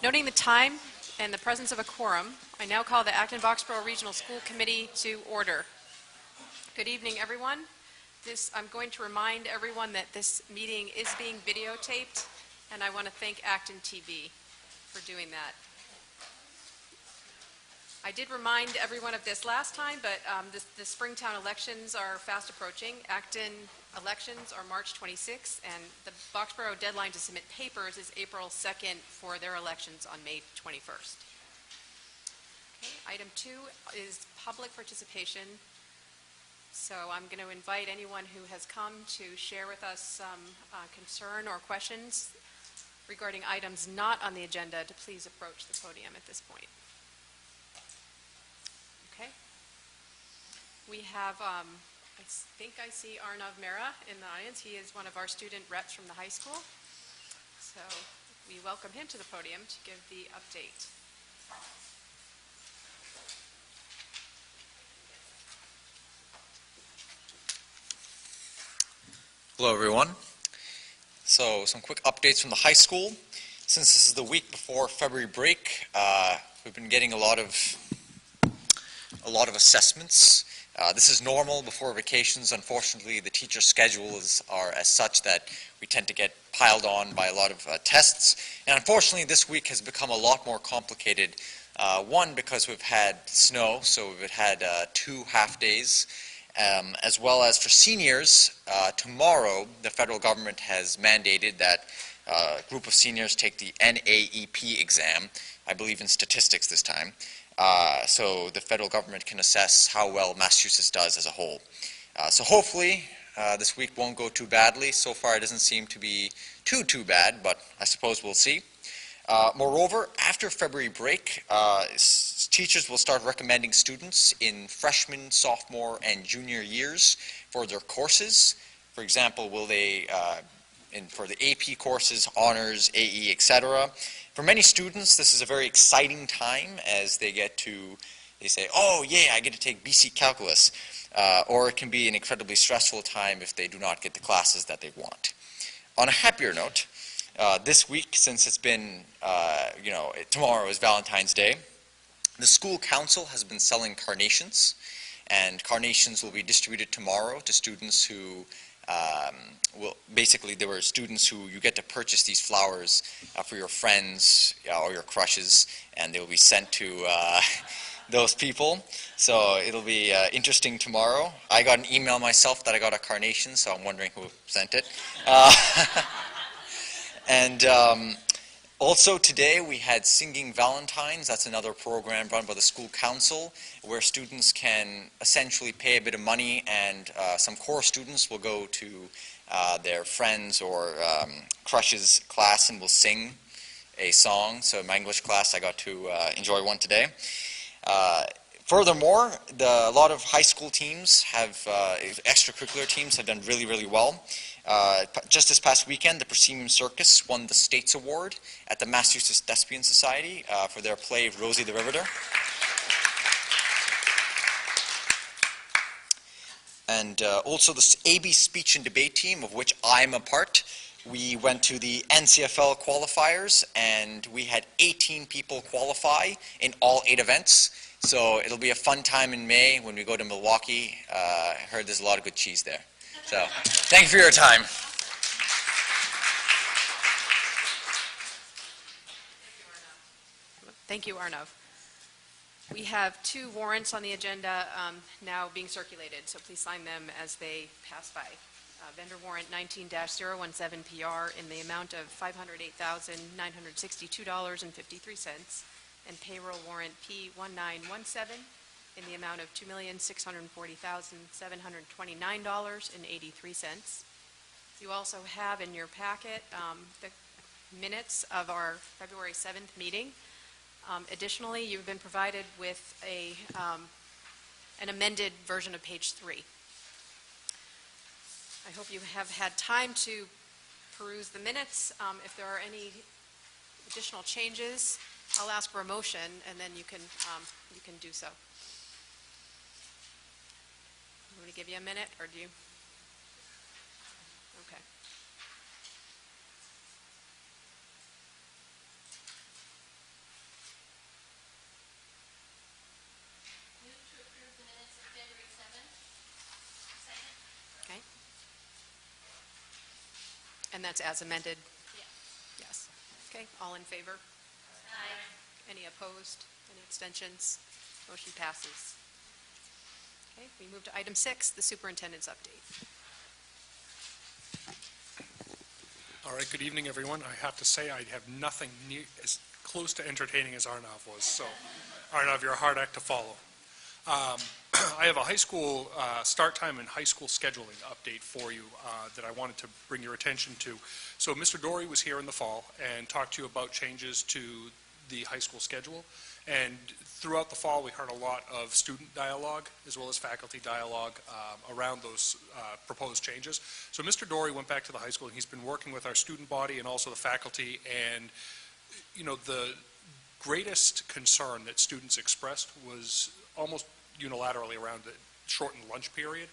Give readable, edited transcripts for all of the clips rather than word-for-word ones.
Noting the time and the presence of a quorum, I now call the Acton-Boxborough Regional School Committee to order. Good evening, everyone. I'm going to remind everyone that this meeting is being videotaped, and I want to thank Acton TV for doing that. I did remind everyone of this last time, but the Springtown elections are fast approaching. Acton elections are March 26th, and the Boxborough deadline to submit papers is April 2nd for their elections on May 21st. Okay, item 2 is public participation. So I'm going to invite anyone who has come to share with us some concern or questions regarding items not on the agenda to please approach the podium at this point. Okay. We have, I think I see Arnav Mehra in the audience. He is one of our student reps from the high school. So we welcome him to the podium to give the update. Hello, everyone. So some quick updates from the high school. Since this is the week before February break, we've been getting a lot of assessments. This is normal before vacations. Unfortunately, the teacher schedules are as such that we tend to get piled on by a lot of tests. And unfortunately, this week has become a lot more complicated. One, because we've had snow, so we've had 2 half days. As well as for seniors, tomorrow the federal government has mandated that a group of seniors take the NAEP exam, I believe in statistics this time, so the federal government can assess how well Massachusetts does as a whole. So hopefully this week won't go too badly. So far it doesn't seem to be too bad, but I suppose we'll see. Moreover, after February break, teachers will start recommending students in freshman, sophomore, and junior years for their courses. For example, will they, for the AP courses, honors, AE, etc. For many students, this is a very exciting time as they say, oh yeah, I get to take BC Calculus. Or it can be an incredibly stressful time if they do not get the classes that they want. On a happier note, this week, since it's been, tomorrow is Valentine's Day, the school council has been selling carnations, and carnations will be distributed tomorrow to students who basically there were students who you get to purchase these flowers for your friends or your crushes, and they will be sent to those people. So it'll be interesting tomorrow. I got an email myself that I got a carnation, so I'm wondering who sent it. And also today we had Singing Valentines. That's another program run by the school council where students can essentially pay a bit of money, and some core students will go to their friends or crushes class and will sing a song. So in my English class I got to enjoy one today. Furthermore, a lot of high school teams have, extracurricular teams have done really well. Just this past weekend, the Proscenium Circus won the States Award at the Massachusetts Thespian Society for their play Rosie the Riveter. And also the AB Speech and Debate team, of which I'm a part, we went to the NCFL qualifiers, and we had 18 people qualify in all 8 events. So it'll be a fun time in May when we go to Milwaukee. I heard there's a lot of good cheese there. So thank you for your time. Thank you, Arnav. We have 2 warrants on the agenda now being circulated, so please sign them as they pass by. Vendor warrant 19-017PR in the amount of $508,962.53, and payroll warrant P1917 in the amount of $2,640,729.83. You also have in your packet the minutes of our February 7th meeting. Additionally, you've been provided with an amended version of page 3. I hope you have had time to peruse the minutes. If there are any additional changes, I'll ask for a motion, and then you can do so. I'm going to give you a minute, or do you? Okay. And that's as amended? Yes. Yes. Okay, all in favor? Aye. Any opposed? Any abstentions? Motion passes. Okay, we move to item 6, the superintendent's update. All right, good evening, everyone. I have to say I have nothing near as close to entertaining as Arnav was. So, Arnav, you're a hard act to follow. I have a high school start time and high school scheduling update for you that I wanted to bring your attention to. So Mr. Dory was here in the fall and talked to you about changes to the high school schedule. And throughout the fall, we heard a lot of student dialogue as well as faculty dialogue around those proposed changes. So Mr. Dory went back to the high school and he's been working with our student body and also the faculty. And, you know, the greatest concern that students expressed was almost unilaterally around the shortened lunch period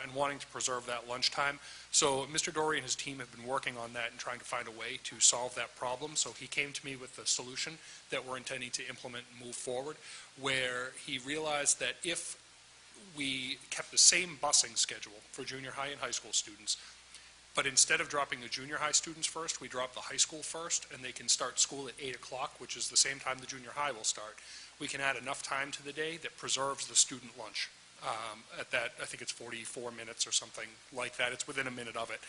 and wanting to preserve that lunchtime. So Mr. Dory and his team have been working on that and trying to find a way to solve that problem. So he came to me with a solution that we're intending to implement and move forward, where he realized that if we kept the same busing schedule for junior high and high school students, but instead of dropping the junior high students first, we drop the high school first, and they can start school at 8 o'clock, which is the same time the junior high will start. We can add enough time to the day that preserves the student lunch. At that, I think it's 44 minutes or something like that. It's within a minute of it.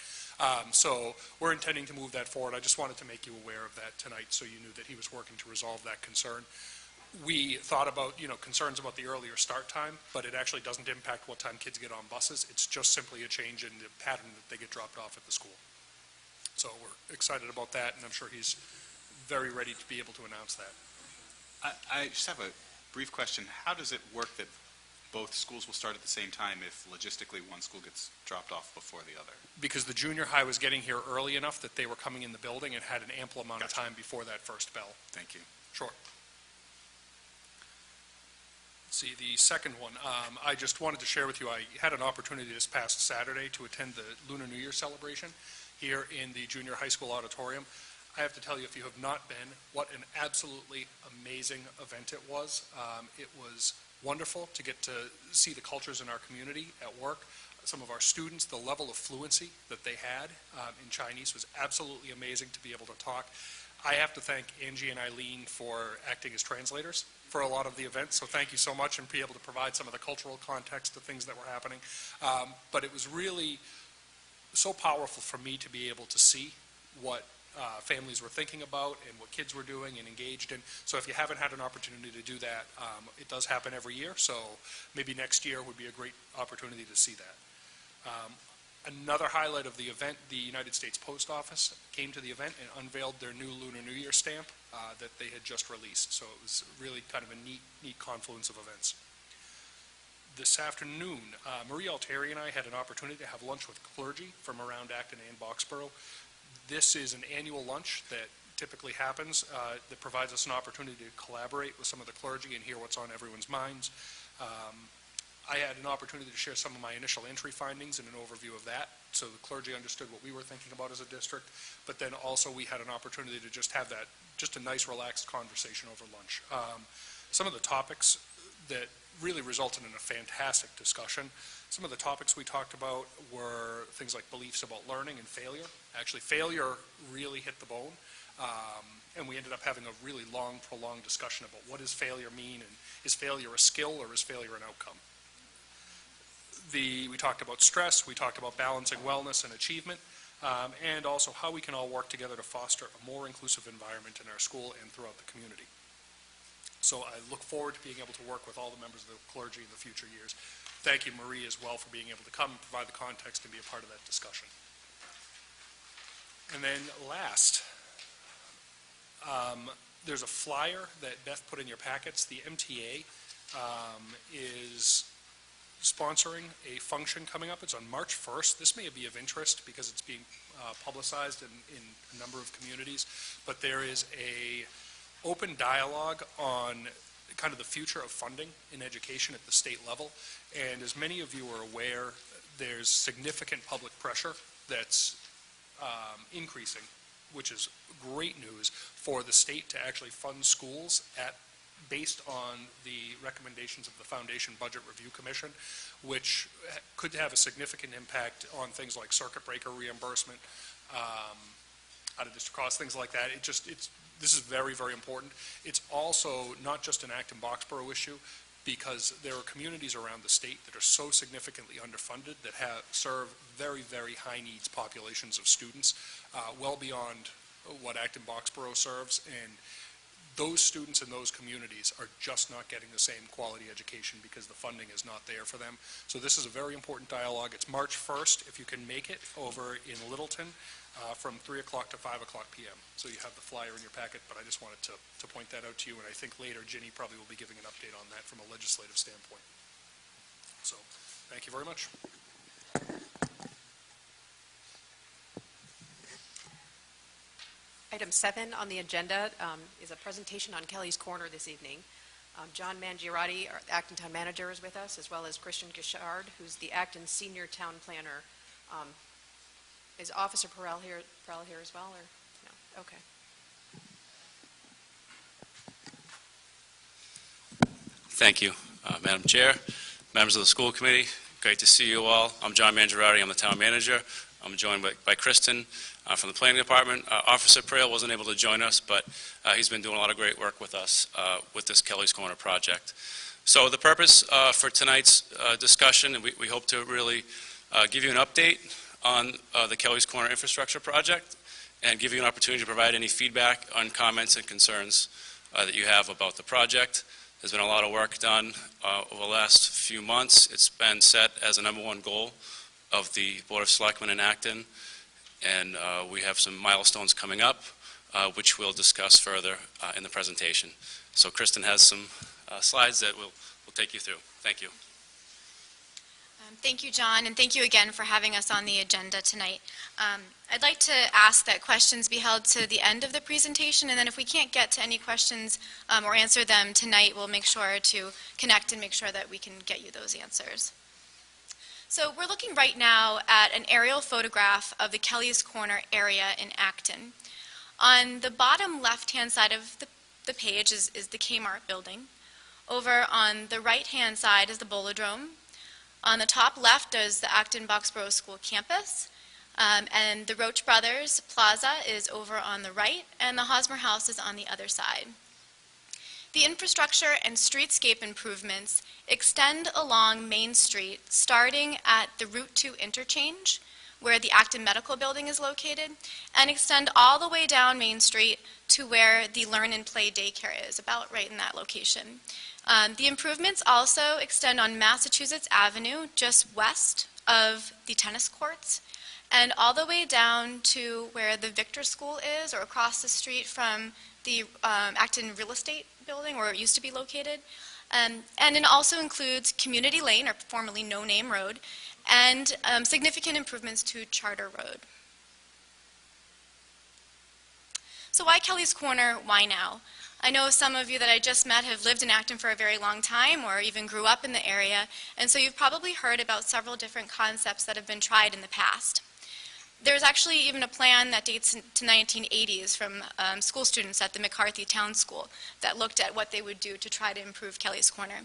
So we're intending to move that forward. I just wanted to make you aware of that tonight so you knew that he was working to resolve that concern. We thought about, concerns about the earlier start time, but it actually doesn't impact what time kids get on buses. It's just simply a change in the pattern that they get dropped off at the school. So we're excited about that, and I'm sure he's very ready to be able to announce that. I just have a brief question. How does it work that both schools will start at the same time if logistically one school gets dropped off before the other? Because the junior high was getting here early enough that they were coming in the building and had an ample amount of Gotcha. time before that first bell. Thank you. Sure. Let's see, the second one, I just wanted to share with you, I had an opportunity this past Saturday to attend the Lunar New Year celebration here in the junior high school auditorium. I have to tell you, if you have not been, what an absolutely amazing event it was. It was wonderful to get to see the cultures in our community at work. Some of our students, the level of fluency that they had in Chinese was absolutely amazing to be able to talk. I have to thank Angie and Eileen for acting as translators for a lot of the events, so thank you so much, and be able to provide some of the cultural context to things that were happening. But it was really so powerful for me to be able to see what families were thinking about and what kids were doing and engaged in. So if you haven't had an opportunity to do that, it does happen every year, so maybe next year would be a great opportunity to see that. Another highlight of the event, the United States Post Office came to the event and unveiled their new Lunar New Year stamp that they had just released. So it was really kind of a neat confluence of events. This afternoon, Marie Altieri and I had an opportunity to have lunch with clergy from around Acton and Boxborough. This is an annual lunch that typically happens that provides us an opportunity to collaborate with some of the clergy and hear what's on everyone's minds. I had an opportunity to share some of my initial entry findings and an overview of that, so the clergy understood what we were thinking about as a district, but then also we had an opportunity to just have that, just a nice relaxed conversation over lunch. Some of the topics that really resulted in a fantastic discussion. Some of the topics we talked about were things like beliefs about learning and failure. Actually, failure really hit the bone, and we ended up having a really long, prolonged discussion about what does failure mean, and is failure a skill or is failure an outcome? We talked about stress, we talked about balancing wellness and achievement, and also how we can all work together to foster a more inclusive environment in our school and throughout the community. So I look forward to being able to work with all the members of the clergy in the future years. Thank you, Marie, as well, for being able to come and provide the context and be a part of that discussion. And then last, there's a flyer that Beth put in your packets. The MTA is sponsoring a function coming up. It's on March 1st. This may be of interest because it's being publicized in a number of communities, but there is a open dialogue on kind of the future of funding in education at the state level. And as many of you are aware, there's significant public pressure that's increasing, which is great news for the state to actually fund schools based on the recommendations of the Foundation Budget Review Commission, which could have a significant impact on things like circuit breaker reimbursement, out-of-district costs, things like that. This is very, very important. It's also not just an Acton-Boxborough issue, because there are communities around the state that are so significantly underfunded that serve very, very high needs populations of students, well beyond what Acton-Boxborough serves, and those students in those communities are just not getting the same quality education because the funding is not there for them. So this is a very important dialogue. It's March 1st, if you can make it, over in Littleton, from 3 o'clock to 5 o'clock p.m. So you have the flyer in your packet, but I just wanted to point that out to you, and I think later Ginny probably will be giving an update on that from a legislative standpoint. So, thank you very much. Item 7 on the agenda is a presentation on Kelly's Corner this evening. John Mangiarotti, our Acton Town Manager, is with us, as well as Christian Gichard, who's the Acton Senior Town Planner. Is Officer Perel here as well, or no? Okay. Thank you, Madam Chair, members of the school committee. Great to see you all. I'm John Mangiarotti. I'm the town manager. I'm joined by Kristen from the planning department. Officer Perel wasn't able to join us, but he's been doing a lot of great work with us with this Kelly's Corner project. So the purpose for tonight's discussion, and we hope to really give you an update on the Kelly's Corner infrastructure project and give you an opportunity to provide any feedback on comments and concerns that you have about the project. There's been a lot of work done over the last few months. It's been set as a #1 goal of the Board of Selectmen in Acton, and we have some milestones coming up, which we'll discuss further in the presentation. So Kristen has some slides that we'll take you through. Thank you. Thank you, John, and thank you again for having us on the agenda tonight. I'd like to ask that questions be held to the end of the presentation, and then if we can't get to any questions or answer them tonight, we'll make sure to connect and make sure that we can get you those answers. So we're looking right now at an aerial photograph of the Kelly's Corner area in Acton. On the bottom left-hand side of the page is the Kmart building. Over on the right-hand side is the Bolodrome. On the top left is the Acton-Boxborough School campus, and the Roach Brothers Plaza is over on the right, and the Hosmer House is on the other side. The infrastructure and streetscape improvements extend along Main Street, starting at the Route 2 interchange, where the Acton Medical Building is located, and extend all the way down Main Street to where the Learn and Play daycare is, about right in that location. The improvements also extend on Massachusetts Avenue, just west of the tennis courts, and all the way down to where the Victor School is, or across the street from the Acton Real Estate Building, where it used to be located. And it also includes Community Lane, or formerly No Name Road, and significant improvements to Charter Road. So why Kelly's Corner? Why now? I know some of you that I just met have lived in Acton for a very long time or even grew up in the area, and so you've probably heard about several different concepts that have been tried in the past. There's actually even a plan that dates to 1980s from school students at the McCarthy Town School that looked at what they would do to try to improve Kelly's Corner.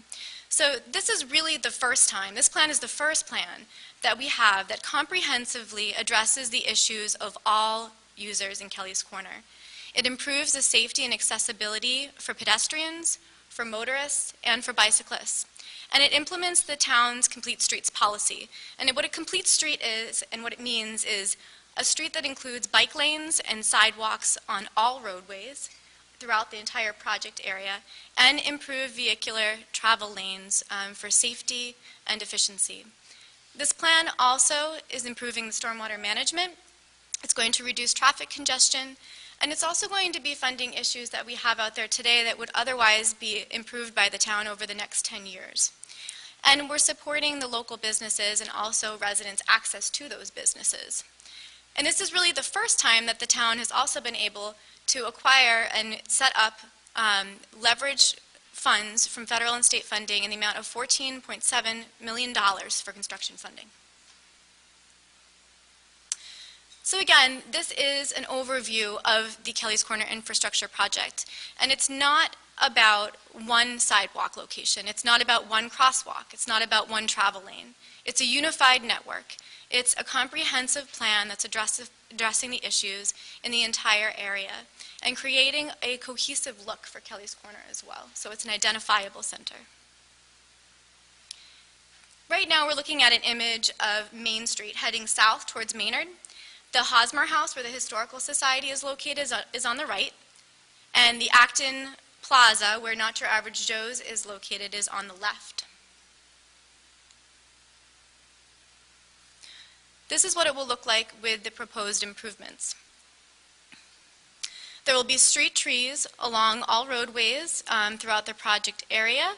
So this is really the first time, this plan is the first plan that we have that comprehensively addresses the issues of all users in Kelly's Corner. It improves the safety and accessibility for pedestrians, for motorists, and for bicyclists. And it implements the town's Complete Streets policy. And what a complete street is, and what it means, is a street that includes bike lanes and sidewalks on all roadways throughout the entire project area, and improved vehicular travel lanes for safety and efficiency. This plan also is improving the stormwater management. It's going to reduce traffic congestion, and it's also going to be funding issues that we have out there today that would otherwise be improved by the town over the next 10 years. And we're supporting the local businesses and also residents' access to those businesses. And this is really the first time that the town has also been able to acquire and set up leverage funds from federal and state funding in the amount of $14.7 million for construction funding. So again, this is an overview of the Kelly's Corner infrastructure project, and it's not about one sidewalk location. It's not about one crosswalk. It's not about one travel lane. It's a unified network. It's a comprehensive plan that's addressing the issues in the entire area and creating a cohesive look for Kelly's Corner as well. So it's an identifiable center. Right now we're looking at an image of Main Street heading south towards Maynard. The Hosmer House, where the Historical Society is located, is on the right, and the Acton Plaza, where Not Your Average Joe's is located, is on the left. This is what it will look like with the proposed improvements. There will be street trees along all roadways throughout the project area.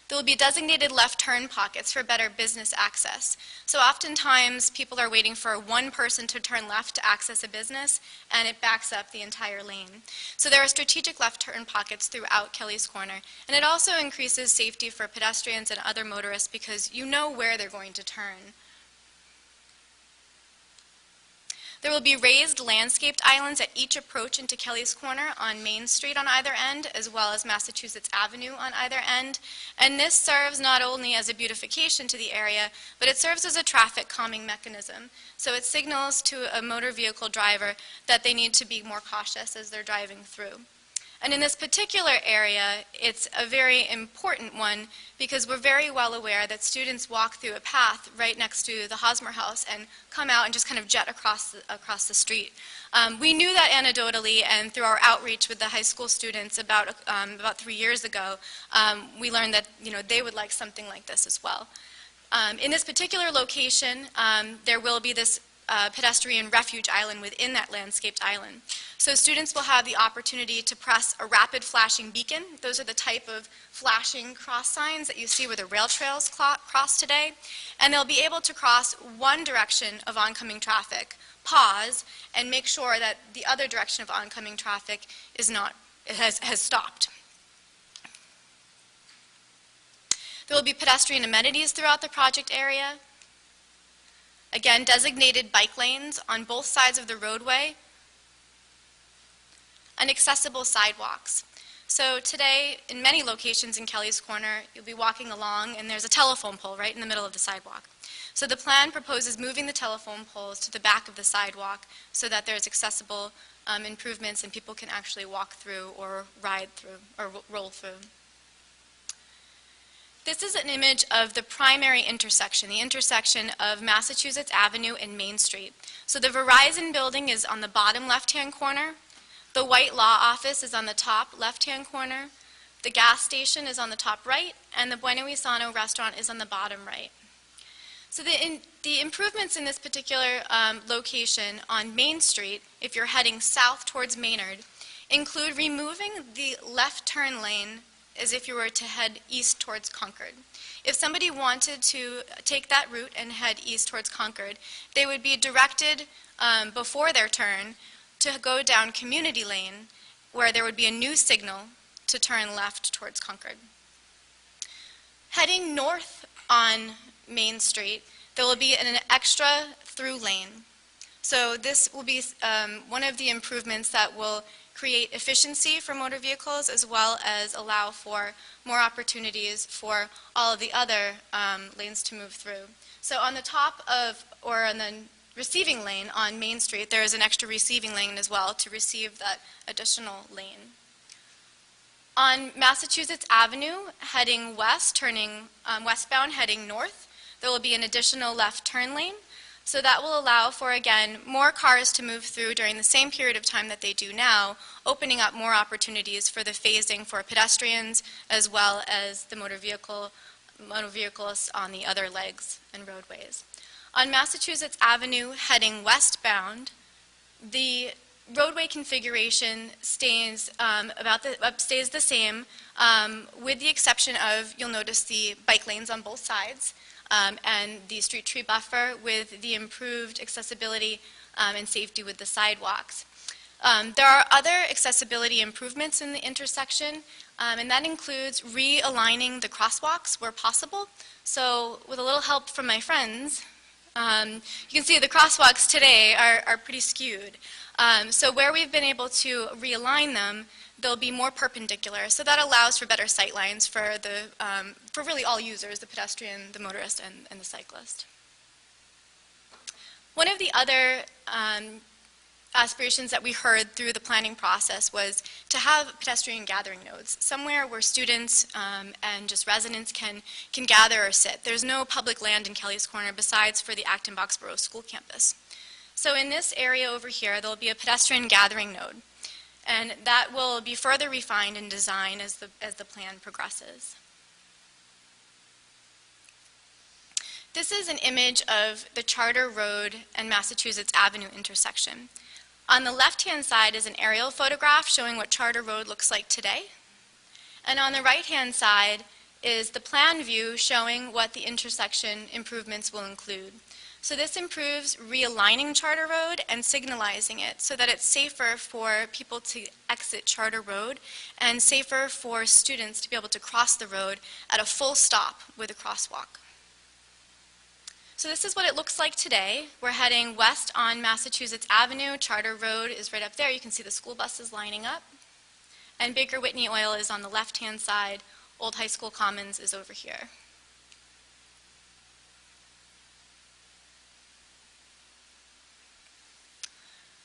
There will be designated left turn pockets for better business access. So oftentimes people are waiting for one person to turn left to access a business, and it backs up the entire lane. So there are strategic left turn pockets throughout Kelly's Corner, and it also increases safety for pedestrians and other motorists because you know where they're going to turn. There will be raised landscaped islands at each approach into Kelly's Corner on Main Street on either end, as well as Massachusetts Avenue on either end. And this serves not only as a beautification to the area, but it serves as a traffic calming mechanism. So it signals to a motor vehicle driver that they need to be more cautious as they're driving through. And in this particular area, it's a very important one because we're very well aware that students walk through a path right next to the Hosmer House and come out and just kind of jet across the street. We knew that anecdotally, and through our outreach with the high school students about 3 years ago, we learned that they would like something like this as well. In this particular location, there will be this pedestrian refuge island within that landscaped island. So students will have the opportunity to press a rapid flashing beacon. Those are the type of flashing cross signs that you see where the rail trails cross today. And they'll be able to cross one direction of oncoming traffic, pause, and make sure that the other direction of oncoming traffic has stopped. There will be pedestrian amenities throughout the project area. Again, designated bike lanes on both sides of the roadway, and accessible sidewalks. So today, in many locations in Kelly's Corner, you'll be walking along and there's a telephone pole right in the middle of the sidewalk. So the plan proposes moving the telephone poles to the back of the sidewalk so that there's accessible improvements and people can actually walk through or ride through or roll through. This is an image of the primary intersection, the intersection of Massachusetts Avenue and Main Street. So the Verizon building is on the bottom left-hand corner. The White Law Office is on the top left-hand corner. The gas station is on the top right, and the Bueno Isano restaurant is on the bottom right. So the improvements in this particular location on Main Street, if you're heading south towards Maynard, include removing the left turn lane as if you were to head east towards Concord. If somebody wanted to take that route and head east towards Concord, they would be directed before their turn to go down Community Lane, where there would be a new signal to turn left towards Concord. Heading north on Main Street, there will be an extra through lane. So this will be one of the improvements that will create efficiency for motor vehicles as well as allow for more opportunities for all of the other lanes to move through. So on the top of, or on the receiving lane on Main Street, there is an extra receiving lane as well to receive that additional lane. On Massachusetts Avenue, heading west, turning westbound, heading north, there will be an additional left turn lane. So that will allow for, again, more cars to move through during the same period of time that they do now, opening up more opportunities for the phasing for pedestrians as well as the motor vehicles on the other legs and roadways. On Massachusetts Avenue, heading westbound, the roadway configuration stays the same, with the exception of, you'll notice the bike lanes on both sides, and the street tree buffer with the improved accessibility and safety with the sidewalks. There are other accessibility improvements in the intersection, and that includes realigning the crosswalks where possible. So with a little help from my friends, You can see the crosswalks today are pretty skewed. So where we've been able to realign them, they'll be more perpendicular. So that allows for better sight lines for really all users, the pedestrian, the motorist, and the cyclist. One of the other aspirations that we heard through the planning process was to have pedestrian gathering nodes, somewhere where students and just residents can gather or sit. There's no public land in Kelly's Corner besides for the Acton-Boxborough School campus. So in this area over here, there'll be a pedestrian gathering node, and that will be further refined in design as the plan progresses. This is an image of the Charter Road and Massachusetts Avenue intersection. On the left-hand side is an aerial photograph showing what Charter Road looks like today. And on the right-hand side is the plan view showing what the intersection improvements will include. So this improves realigning Charter Road and signalizing it so that it's safer for people to exit Charter Road and safer for students to be able to cross the road at a full stop with a crosswalk. So this is what it looks like today. We're heading west on Massachusetts Avenue. Charter Road is right up there. You can see the school buses lining up. And Baker Whitney Oil is on the left-hand side. Old High School Commons is over here.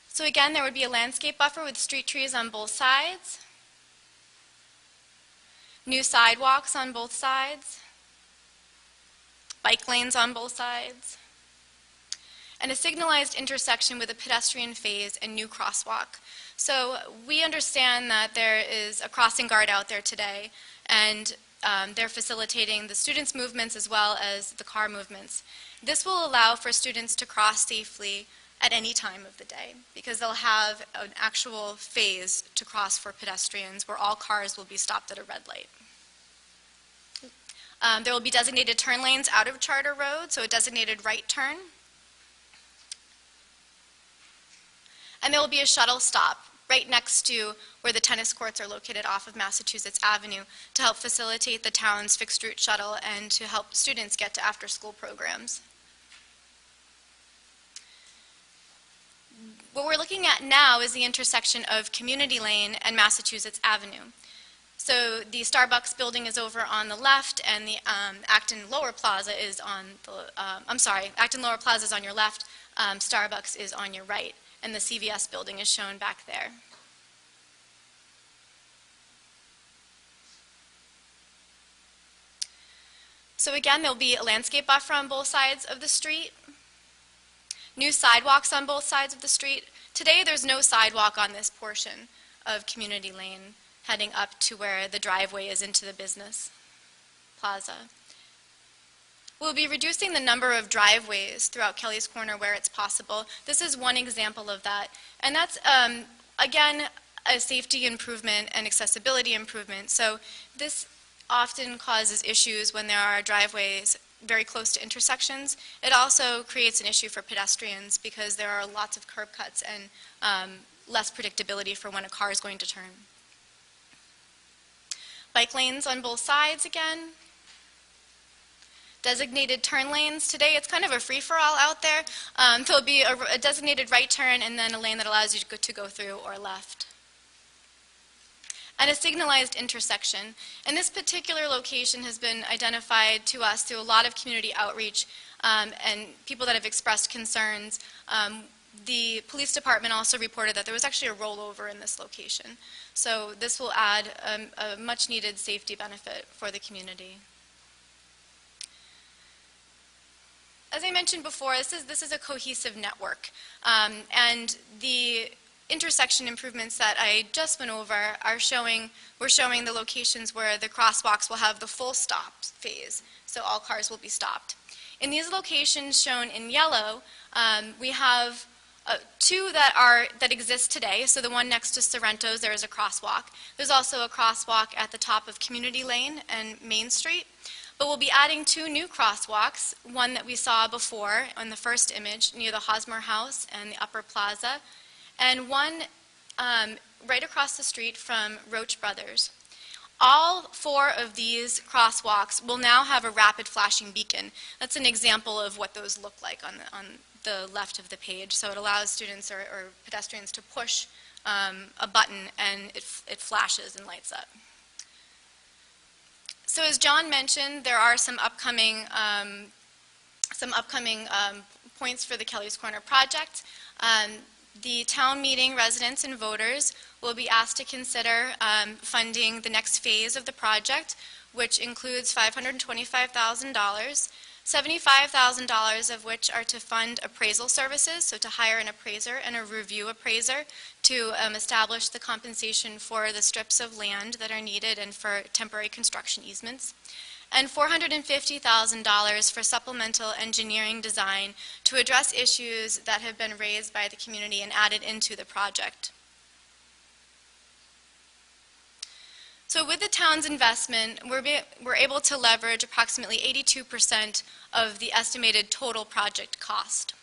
So again, there would be a landscape buffer with street trees on both sides. New sidewalks on both sides. Bike lanes on both sides, and a signalized intersection with a pedestrian phase and new crosswalk. So we understand that there is a crossing guard out there today, and they're facilitating the students' movements as well as the car movements. This will allow for students to cross safely at any time of the day, because they'll have an actual phase to cross for pedestrians where all cars will be stopped at a red light. There will be designated turn lanes out of Charter Road, so a designated right turn. And there will be a shuttle stop right next to where the tennis courts are located off of Massachusetts Avenue to help facilitate the town's fixed route shuttle and to help students get to after-school programs. What we're looking at now is the intersection of Community Lane and Massachusetts Avenue. So the Starbucks building is over on the left, and the Acton Lower Plaza is on the, Acton Lower Plaza is on your left, Starbucks is on your right, and the CVS building is shown back there. So again, there'll be a landscape buffer on both sides of the street, new sidewalks on both sides of the street. Today, there's no sidewalk on this portion of Community Lane, heading up to where the driveway is into the business plaza. We'll be reducing the number of driveways throughout Kelly's Corner where it's possible. This is one example of that. And that's, again, a safety improvement and accessibility improvement. So this often causes issues when there are driveways very close to intersections. It also creates an issue for pedestrians because there are lots of curb cuts and less predictability for when a car is going to turn. Bike lanes on both sides again. Designated turn lanes. Today it's kind of a free-for-all out there. There'll be a designated right turn and then a lane that allows you to go through or left. And a signalized intersection. And this particular location has been identified to us through a lot of community outreach and people that have expressed concerns. The police department also reported that there was actually a rollover in this location. So this will add a much-needed safety benefit for the community. As I mentioned before, this is a cohesive network. And the intersection improvements that I just went over are we're showing the locations where the crosswalks will have the full stop phase, so all cars will be stopped. In these locations shown in yellow, we have two that exist today. So the one next to Sorrento's, there is a crosswalk. There's also a crosswalk at the top of Community Lane and Main Street. But we'll be adding two new crosswalks, one that we saw before on the first image near the Hosmer House and the Upper Plaza, and one right across the street from Roach Brothers. All 4 of these crosswalks will now have a rapid flashing beacon. That's an example of what those look like on the left of the page. So it allows students or pedestrians to push a button and it flashes and lights up. So as John mentioned, there are some upcoming points for the Kelly's Corner project. The town meeting residents and voters will be asked to consider funding the next phase of the project, which includes $525,000, $75,000 of which are to fund appraisal services, so to hire an appraiser and a review appraiser to establish the compensation for the strips of land that are needed and for temporary construction easements, and $450,000 for supplemental engineering design to address issues that have been raised by the community and added into the project. So with the town's investment, we're able to leverage approximately 82% of the estimated total project cost.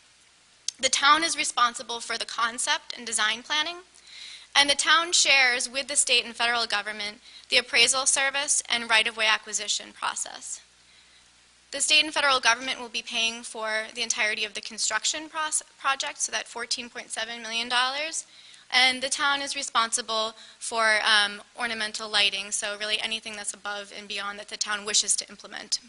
The town is responsible for the concept and design planning, and the town shares with the state and federal government the appraisal service and right-of-way acquisition process. The state and federal government will be paying for the entirety of the construction project, so that $14.7 million, and the town is responsible for ornamental lighting, so really anything that's above and beyond that the town wishes to implement.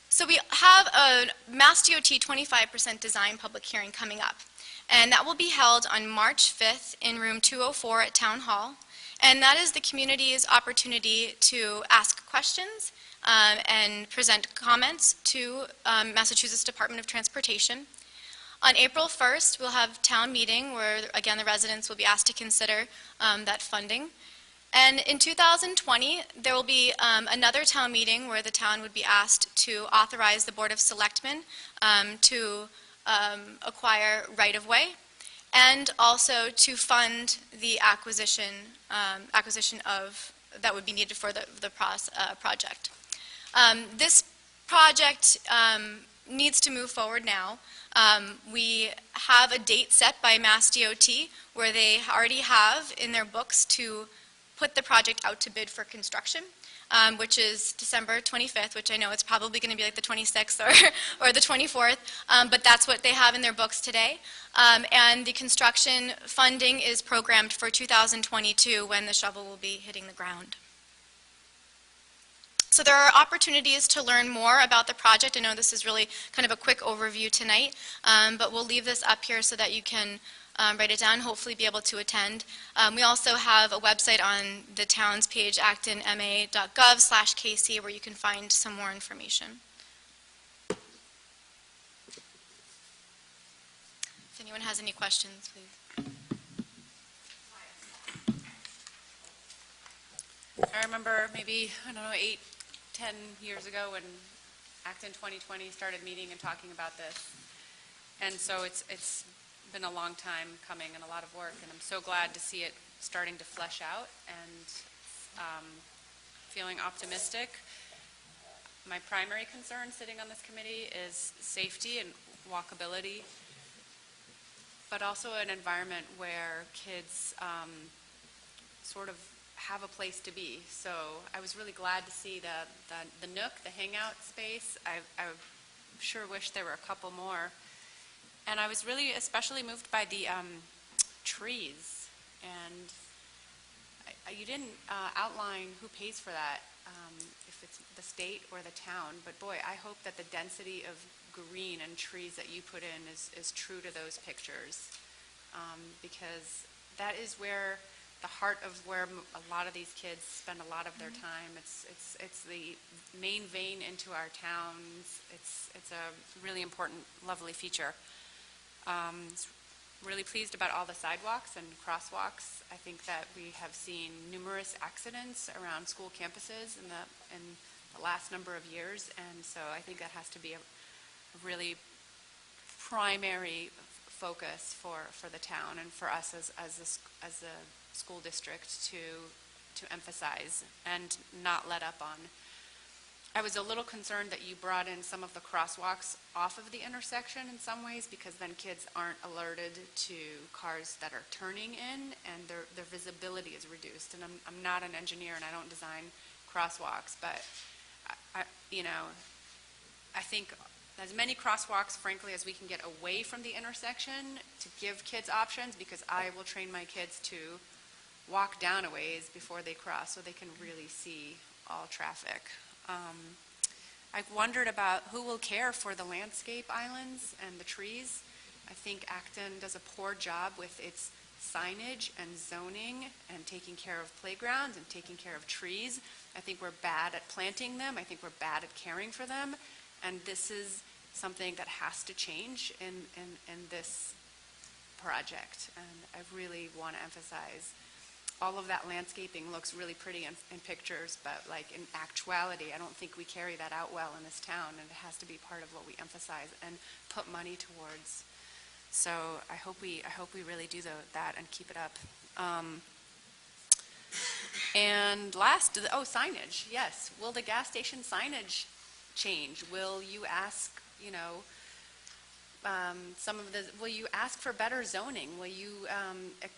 So we have a Mass DOT 25% design public hearing coming up, and that will be held on March 5th in room 204 at Town Hall, and that is the community's opportunity to ask questions and present comments to Massachusetts Department of Transportation. On April 1st, we'll have town meeting where, again, the residents will be asked to consider that funding. And in 2020, there will be another town meeting where the town would be asked to authorize the Board of Selectmen to acquire right-of-way and also to fund the acquisition of that would be needed for the project. This project needs to move forward now. We have a date set by Mass DOT where they already have in their books to put the project out to bid for construction, which is December 25th, which I know it's probably going to be like the 26th or the 24th, but that's what they have in their books today. And the construction funding is programmed for 2022 when the shovel will be hitting the ground. So there are opportunities to learn more about the project. I know this is really kind of a quick overview tonight, but we'll leave this up here so that you can write it down, hopefully be able to attend. We also have a website on the town's page, actonma.gov/KC, where you can find some more information. If anyone has any questions, please. I remember maybe, 8-10 years ago when Acton 2020 started meeting and talking about this. And so it's been a long time coming and a lot of work, and I'm so glad to see it starting to flesh out and feeling optimistic. My primary concern sitting on this committee is safety and walkability, but also an environment where kids sort of have a place to be. So I was really glad to see the Nook, the hangout space. I sure wish there were a couple more. And I was really especially moved by the trees. And you didn't outline who pays for that, if it's the state or the town. But boy, I hope that the density of green and trees that you put in is true to those pictures. Because that is where the heart of where a lot of these kids spend a lot of their time. It's the main vein into our towns. It's a really important, lovely feature. Really pleased about all the sidewalks and crosswalks. I think that we have seen numerous accidents around school campuses in the last number of years, and so I think that has to be a really primary focus for the town and for us as a school district to emphasize and not let up on. I was a little concerned that you brought in some of the crosswalks off of the intersection in some ways, because then kids aren't alerted to cars that are turning in, and their visibility is reduced. And I'm not an engineer, and I don't design crosswalks, but I think as many crosswalks, frankly, as we can get away from the intersection to give kids options, because I will train my kids to walk down a ways before they cross so they can really see all traffic. I've wondered about who will care for the landscape islands and the trees. I think Acton does a poor job with its signage and zoning and taking care of playgrounds and taking care of trees. I think we're bad at planting them. I think we're bad at caring for them. And this is something that has to change in this project. And I really want to emphasize all of that landscaping looks really pretty in pictures, but like in actuality, I don't think we carry that out well in this town, and it has to be part of what we emphasize and put money towards. So I hope we really do that and keep it up. And last, signage. Yes. Will the gas station signage change? Will you ask, will you ask for better zoning? Will you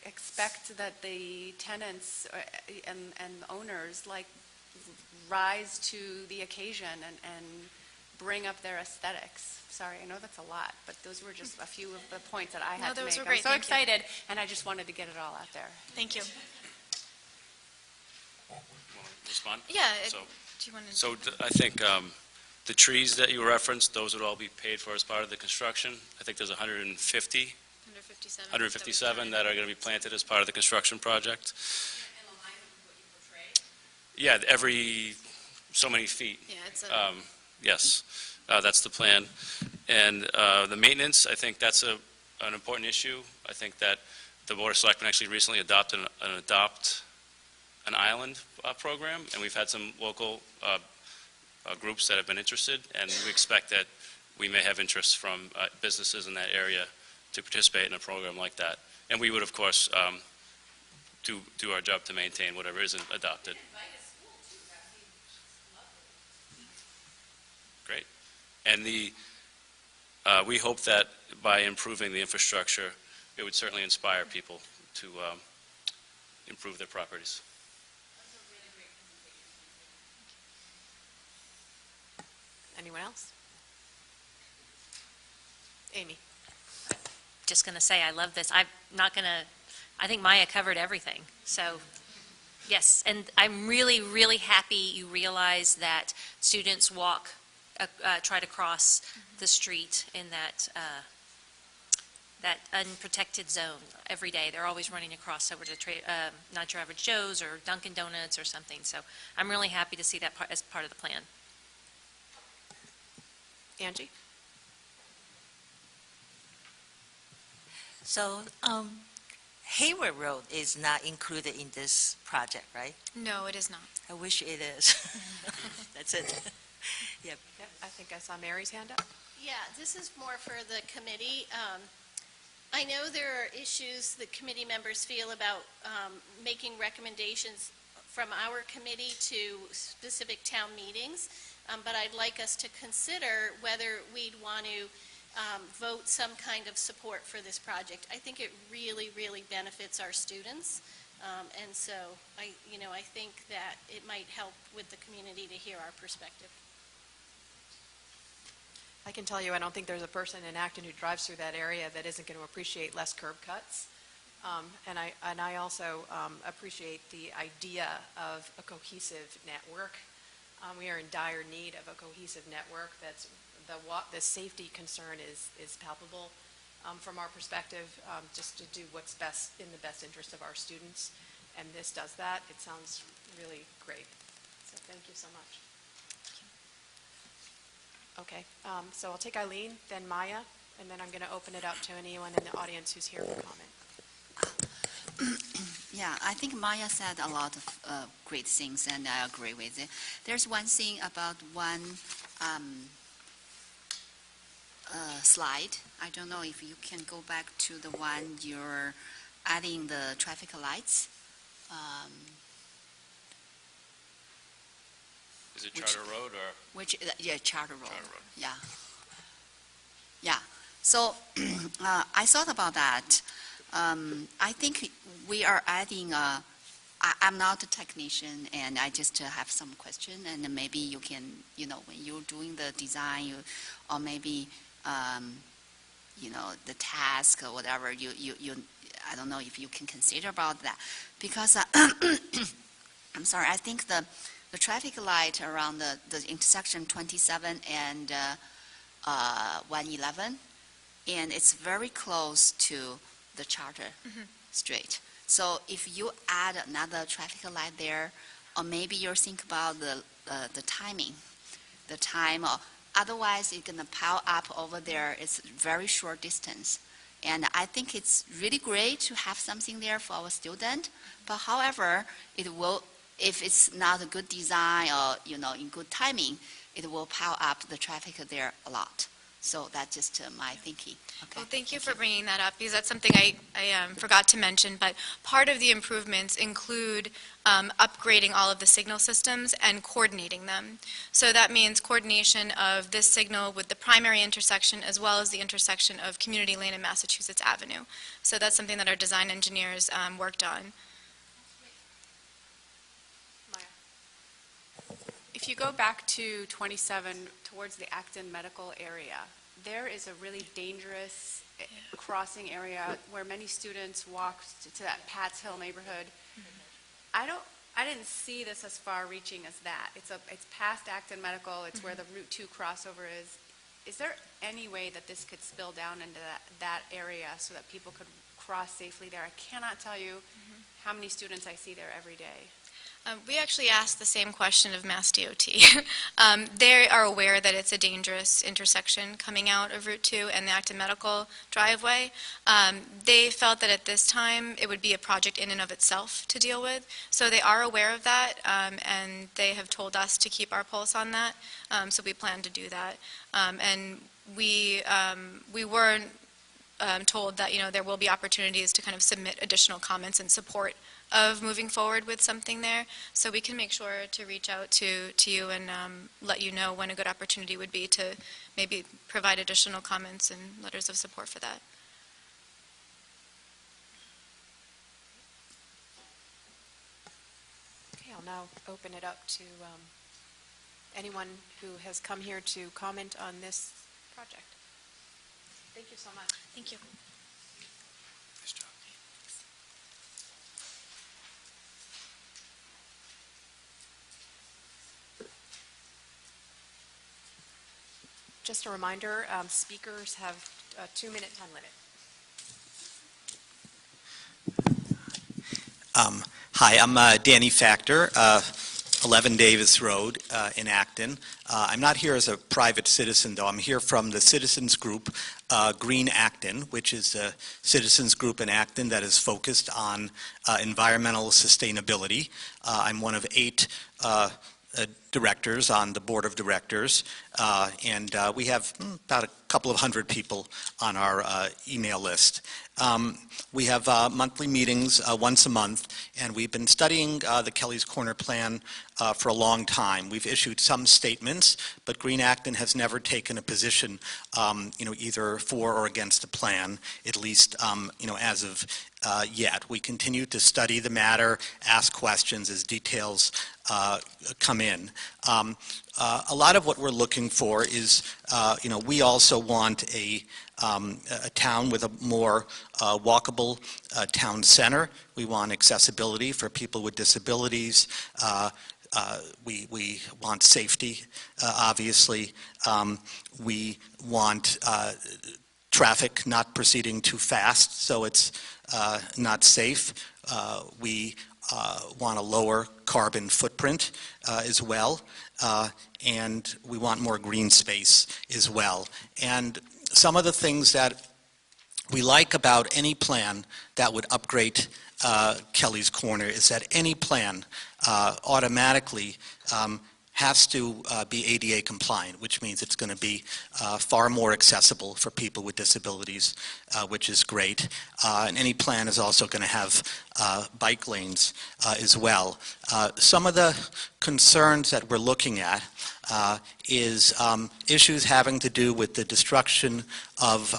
expect that the tenants and owners rise to the occasion and bring up their aesthetics? Sorry, I know that's a lot, but those were just a few of the points that I had to make. those were great. I'm so Thank you. excited, and I just wanted to get it all out there. Thank you. Want to respond? Yeah. So- Do you want to? So I think the trees that you referenced, those would all be paid for as part of the construction. I think there's 150, 157. 157 that are going to be planted as part of the construction project. In alignment with what you portray? Yeah, every so many feet. Yeah, it's a. Yes, that's the plan. And the maintenance, I think that's an important issue. I think that the Board of Selectmen actually recently adopted an island program, and we've had some local groups that have been interested, and we expect that we may have interest from businesses in that area to participate in a program like that. And we would, of course, do our job to maintain whatever isn't adopted. Great. And we hope that by improving the infrastructure, it would certainly inspire people to improve their properties. Anyone else? Amy? Just going to say I love this. I think Maya covered everything. So, yes, and I'm really, really happy you realize that students try to cross the street in that unprotected zone every day. They're always running across over to Not Your Average Joe's or Dunkin' Donuts or something. So I'm really happy to see that as part of the plan. Angie? So, Hayward Road is not included in this project, right? No, it is not. I wish it is. That's it. Yep. Yep, I think I saw Mary's hand up. Yeah, this is more for the committee. I know there are issues that committee members feel about making recommendations from our committee to specific town meetings, but I'd like us to consider whether we'd want to vote some kind of support for this project. I think it really, really benefits our students, and so I think that it might help with the community to hear our perspective. I can tell you, I don't think there's a person in Acton who drives through that area that isn't going to appreciate less curb cuts. And I also appreciate the idea of a cohesive network. We are in dire need of a cohesive network. That's the safety concern is palpable from our perspective, just to do what's best in the best interest of our students. And this does that. It sounds really great. So thank you so much. Okay, so I'll take Eileen, then Maya, and then I'm going to open it up to anyone in the audience who's here for comment. Yeah, I think Maya said a lot of great things, and I agree with it. There's one thing about one slide. I don't know if you can go back to the one you're adding the traffic lights. Is Is it Charter Road or? Which, yeah, Charter Road. Charter Road. Yeah. Yeah. So I thought about that. I think we are adding I'm not a technician, and I just have some question, and then maybe you can, when you're doing the design, or maybe, the task or whatever, I don't know if you can consider about that. Because, I'm sorry, I think the traffic light around the intersection 27 and 111, and it's very close to the Charter Street. So if you add another traffic light there, or maybe you think about the timing, the time, or otherwise it's going to pile up over there. It's very short distance. And I think it's really great to have something there for our student. But however, if it's not a good design or, in good timing, it will pile up the traffic there a lot. So that's just my thinking. Okay. Well, thank you for bringing that up, because that's something I forgot to mention, but part of the improvements include upgrading all of the signal systems and coordinating them. So that means coordination of this signal with the primary intersection as well as the intersection of Community Lane and Massachusetts Avenue. So that's something that our design engineers worked on. If you go back to 27 towards the Acton Medical area, there is a really dangerous crossing area where many students walk to that Pat's Hill neighborhood. I didn't see this as far reaching as that. It's past Acton Medical. It's where the Route 2 crossover is. Is there any way that this could spill down into that area so that people could cross safely there? I cannot tell you how many students I see there every day. We actually asked the same question of Mass DOT. They are aware that it's a dangerous intersection coming out of Route 2 and the Acton Medical driveway. They felt that at this time it would be a project in and of itself to deal with. So they are aware of that, and they have told us to keep our pulse on that. So we plan to do that. And we were told that there will be opportunities to kind of submit additional comments in support of moving forward with something there. So we can make sure to reach out to you and let you know when a good opportunity would be to maybe provide additional comments and letters of support for that. Okay, I'll now open it up to anyone who has come here to comment on this project. Thank you so much. Thank you. Nice job. Just a reminder, speakers have a 2-minute time limit. Hi, I'm Danny Factor, 11 Davis Road in Acton. I'm not here as a private citizen, though. I'm here from the citizens group Green Acton, which is a citizens group in Acton that is focused on environmental sustainability. I'm one of 8 directors on the board of directors, and we have about a couple of hundred people on our email list. We have monthly meetings once a month, and we've been studying the Kelly's Corner plan for a long time. We've issued some statements, but Green Acton has never taken a position, either for or against the plan, at least, as of yet. We continue to study the matter, ask questions as details come in. A lot of what we're looking for is, we also want a town with a more walkable town center. We want accessibility for people with disabilities. We want safety, obviously. We want traffic not proceeding too fast, so it's not safe. We want a lower carbon footprint as well, and we want more green space as well. And some of the things that we like about any plan that would upgrade Kelly's Corner is that any plan automatically has to be ADA compliant, which means it's going to be far more accessible for people with disabilities, which is great. And any plan is also going to have bike lanes as well. Some of the concerns that we're looking at is issues having to do with the destruction of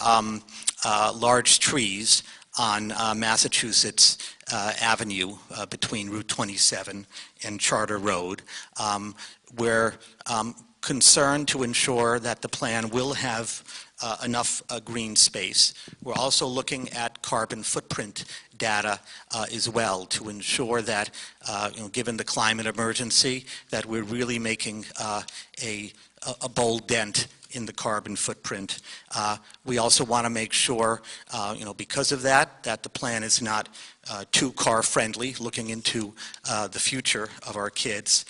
large trees on Massachusetts Avenue between Route 27 and Charter Road. We're concerned to ensure that the plan will have enough green space. We're also looking at carbon footprint data as well to ensure that, given the climate emergency, that we're really making a bold dent in the carbon footprint. We also want to make sure, because of that the plan is not too car-friendly, looking into the future of our kids.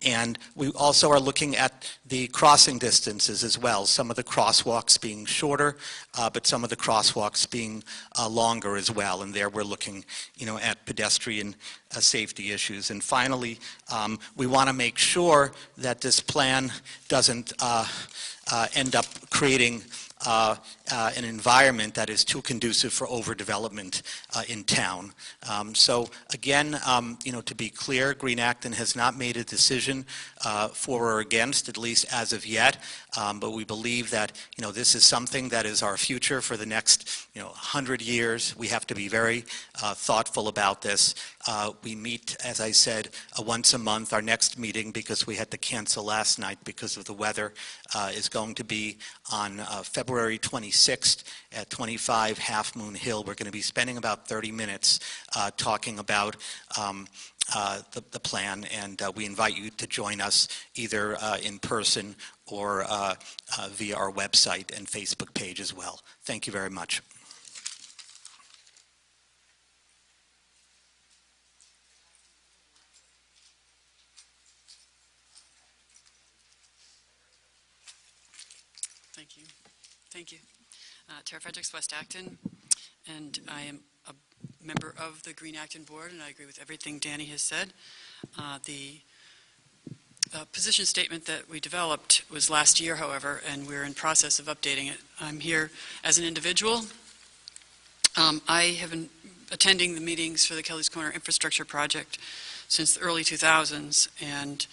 And we also are looking at the crossing distances as well, some of the crosswalks being shorter, but some of the crosswalks being longer as well. And there we're looking, at pedestrian safety issues. And finally, we want to make sure that this plan doesn't end up creating an environment that is too conducive for overdevelopment in town. So again, to be clear, Green Acton has not made a decision for or against, at least as of yet, but we believe that, this is something that is our future for the next, 100 years. We have to be very thoughtful about this. We meet, as I said, once a month. Our next meeting, because we had to cancel last night because of the weather, is going to be on February 26th at 25 Half Moon Hill. We're going to be spending about 30 minutes talking about the plan, and we invite you to join us either in person or via our website and Facebook page as well. Thank you very much. Thank you. Thank you. Tara Fredericks, West Acton, and I am a member of the Green Acton Board, and I agree with everything Danny has said. The position statement that we developed was last year, however, and we're in process of updating it. I'm here as an individual. I have been attending the meetings for the Kelly's Corner Infrastructure Project since the early 2000s, and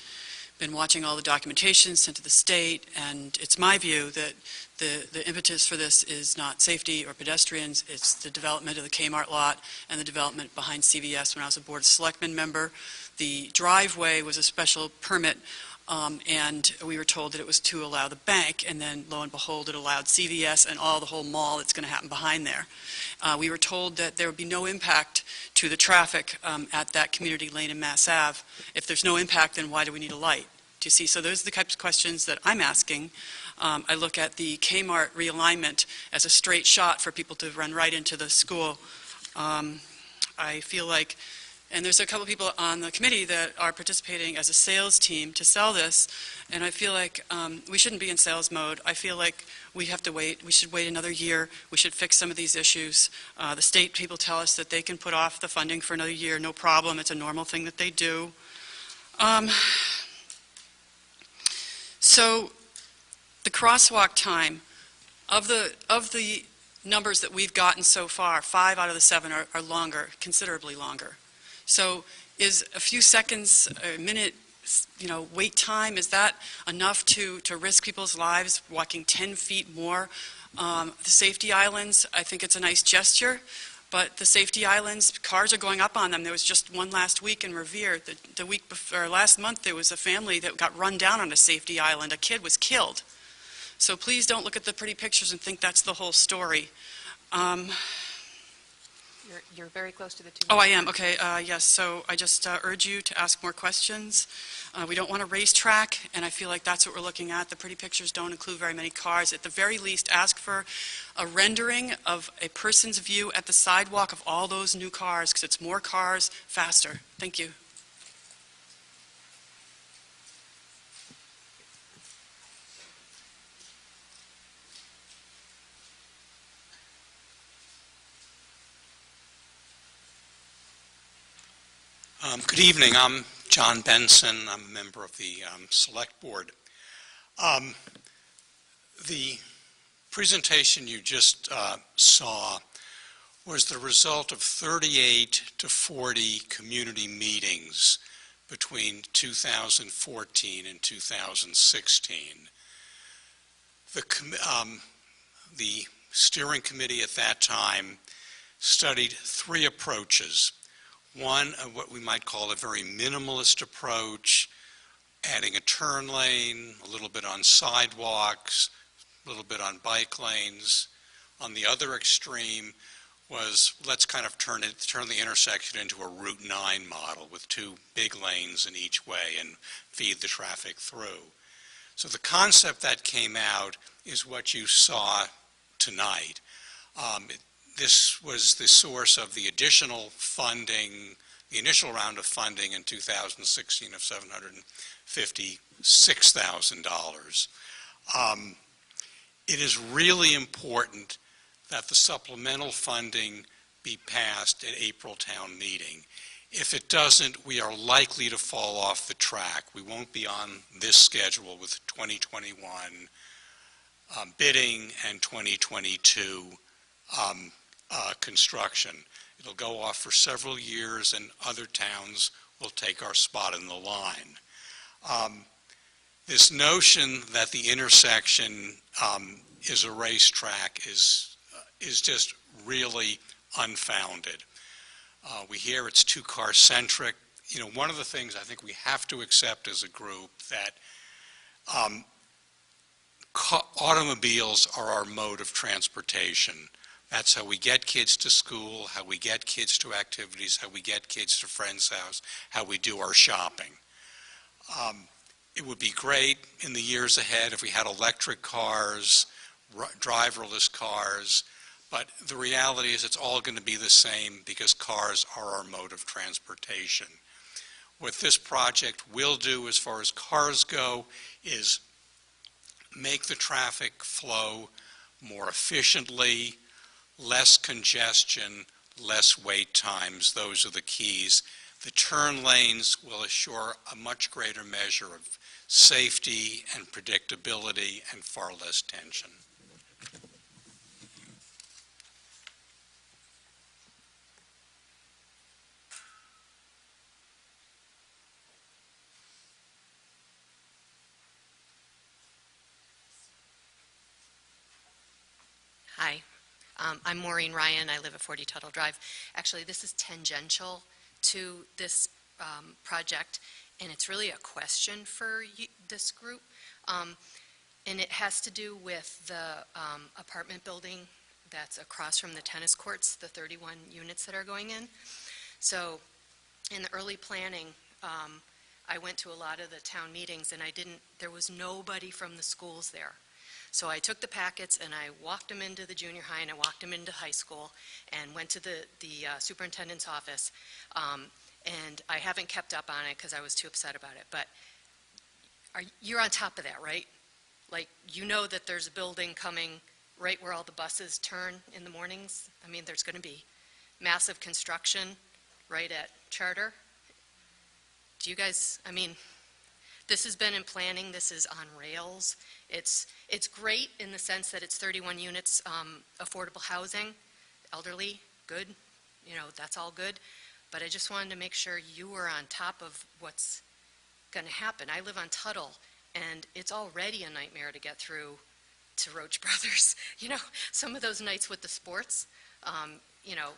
been watching all the documentation sent to the state, and it's my view that the impetus for this is not safety or pedestrians, it's the development of the Kmart lot and the development behind CVS. When I was a Board of Selectmen member, the driveway was a special permit, and we were told that it was to allow the bank, and then lo and behold it allowed CVS and the whole mall that's going to happen behind there. We were told that there would be no impact to the traffic at that community lane in Mass Ave. If there's no impact, then why do we need a light? Do you see? So those are the types of questions that I'm asking. I look at the Kmart realignment as a straight shot for people to run right into the school. I feel like, and there's a couple people on the committee that are participating as a sales team to sell this, and I feel like we shouldn't be in sales mode. I feel like we have to wait. We should wait another year. We should fix some of these issues. The state people tell us that they can put off the funding for another year, no problem. It's a normal thing that they do. So the crosswalk time, of the numbers that we've gotten so far, 5 out of the 7 are longer, considerably longer. So is a few seconds, a minute, wait time, is that enough to risk people's lives walking 10 feet more? The safety islands, I think it's a nice gesture, but the safety islands, cars are going up on them. There was just one last week in Revere. The week before, last month, there was a family that got run down on a safety island. A kid was killed. So please don't look at the pretty pictures and think that's the whole story. You're very close to the 2 minutes. Oh, I am. Okay. Yes. So I just urge you to ask more questions. We don't want a racetrack, and I feel like that's what we're looking at. The pretty pictures don't include very many cars. At the very least, ask for a rendering of a person's view at the sidewalk of all those new cars, because it's more cars, faster. Thank you. Good evening. I'm John Benson. I'm a member of the Select Board. The presentation you just saw was the result of 38 to 40 community meetings between 2014 and 2016. The steering committee at that time studied three approaches. One, what we might call a very minimalist approach, adding a turn lane, a little bit on sidewalks, a little bit on bike lanes. On the other extreme was, let's kind of turn the intersection into a Route 9 model with two big lanes in each way and feed the traffic through. So the concept that came out is what you saw tonight. This was the source of the additional funding, the initial round of funding in 2016 of $756,000. It is really important that the supplemental funding be passed at April town meeting. If it doesn't, we are likely to fall off the track. We won't be on this schedule with 2021 bidding and 2022 construction. It'll go off for several years and other towns will take our spot in the line. This notion that the intersection is a racetrack is just really unfounded. We hear it's two-car centric. You know, one of the things I think we have to accept as a group that automobiles are our mode of transportation. That's how we get kids to school, how we get kids to activities, how we get kids to friends' house, how we do our shopping. It would be great in the years ahead if we had electric cars, driverless cars, but the reality is it's all going to be the same because cars are our mode of transportation. What this project will do as far as cars go is make the traffic flow more efficiently, less congestion, less wait times. Those are the keys. The turn lanes will assure a much greater measure of safety and predictability and far less tension. Hi, I'm Maureen Ryan. I live at 40 Tuttle Drive. Actually, this is tangential to this project, and it's really a question for this group. And it has to do with the apartment building that's across from the tennis courts, the 31 units that are going in. So in the early planning, I went to a lot of the town meetings, and there was nobody from the schools there. So I took the packets and I walked them into the junior high and I walked them into high school and went to the superintendent's office. And I haven't kept up on it because I was too upset about it. But you're on top of that, right? Like, you know that there's a building coming right where all the buses turn in the mornings. I mean, there's going to be massive construction right at Charter. Do you guys, I mean, this has been in planning. This is on rails. It's great in the sense that it's 31 units, affordable housing, elderly, good. You know, that's all good. But I just wanted to make sure you were on top of what's going to happen. I live on Tuttle, and it's already a nightmare to get through to Roach Brothers. You know, some of those nights with the sports, you know,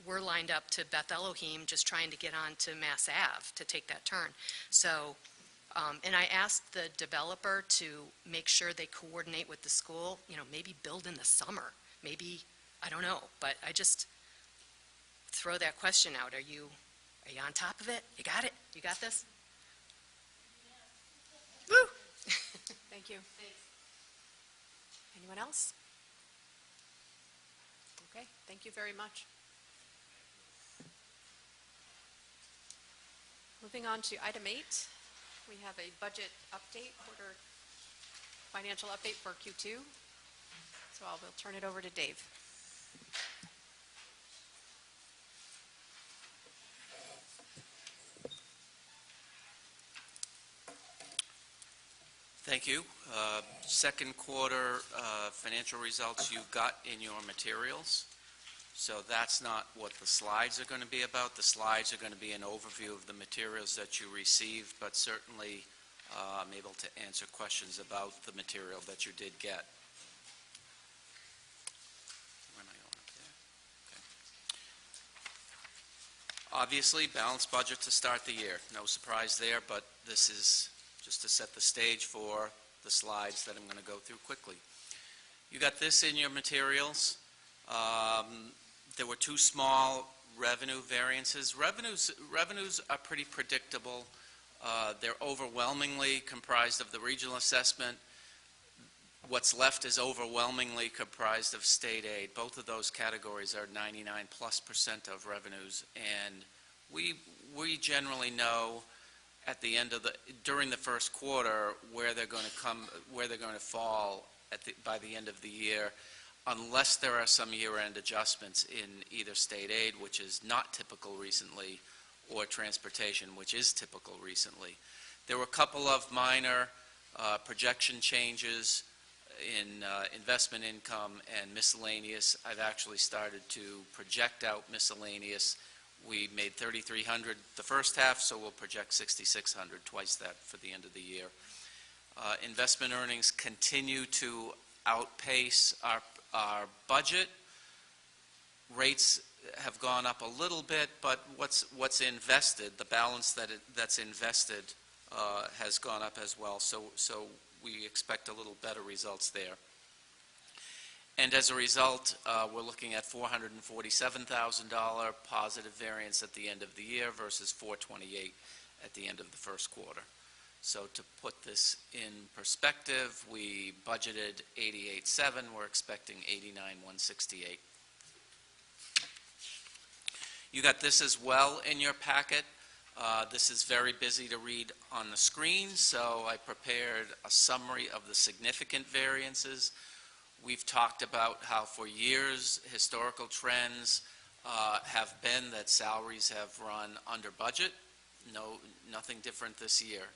we're lined up to Beth Elohim just trying to get on to Mass Ave to take that turn. So, and I asked the developer to make sure they coordinate with the school, you know, maybe build in the summer, maybe, I don't know, but I just throw that question out. Are you on top of it? You got it? You got this? Woo! Thank you. Anyone else? Okay, thank you very much. Moving on to item 8, we have a budget update, financial update for Q2. So I will turn it over to Dave. Thank you. Second quarter financial results you've got in your materials. So that's not what the slides are going to be about. The slides are going to be an overview of the materials that you received, but certainly I'm able to answer questions about the material that you did get. Where am I going up there? Okay. Obviously, balanced budget to start the year. No surprise there, but this is just to set the stage for the slides that I'm going to go through quickly. You got this in your materials. There were two small revenue variances. Revenues are pretty predictable. They're overwhelmingly comprised of the regional assessment. What's left is overwhelmingly comprised of state aid. Both of those categories are 99+% of revenues, and we generally know at the end of during the first quarter where they're going to fall by the end of the year, unless there are some year-end adjustments in either state aid, which is not typical recently, or transportation, which is typical recently. There were a couple of minor projection changes in investment income and miscellaneous. I've actually started to project out miscellaneous. We made 3,300 the first half, so we'll project 6,600, twice that for the end of the year. Investment earnings continue to outpace our budget. Rates have gone up a little bit, but what's invested, the balance that's invested has gone up as well. So we expect a little better results there. And as a result, we're looking at $447,000 positive variance at the end of the year versus $428,000 at the end of the first quarter. So to put this in perspective, we budgeted $88,700. We're expecting $89,168. You got this as well in your packet. This is very busy to read on the screen, so I prepared a summary of the significant variances. We've talked about how for years historical trends have been that salaries have run under budget. Nothing different this year.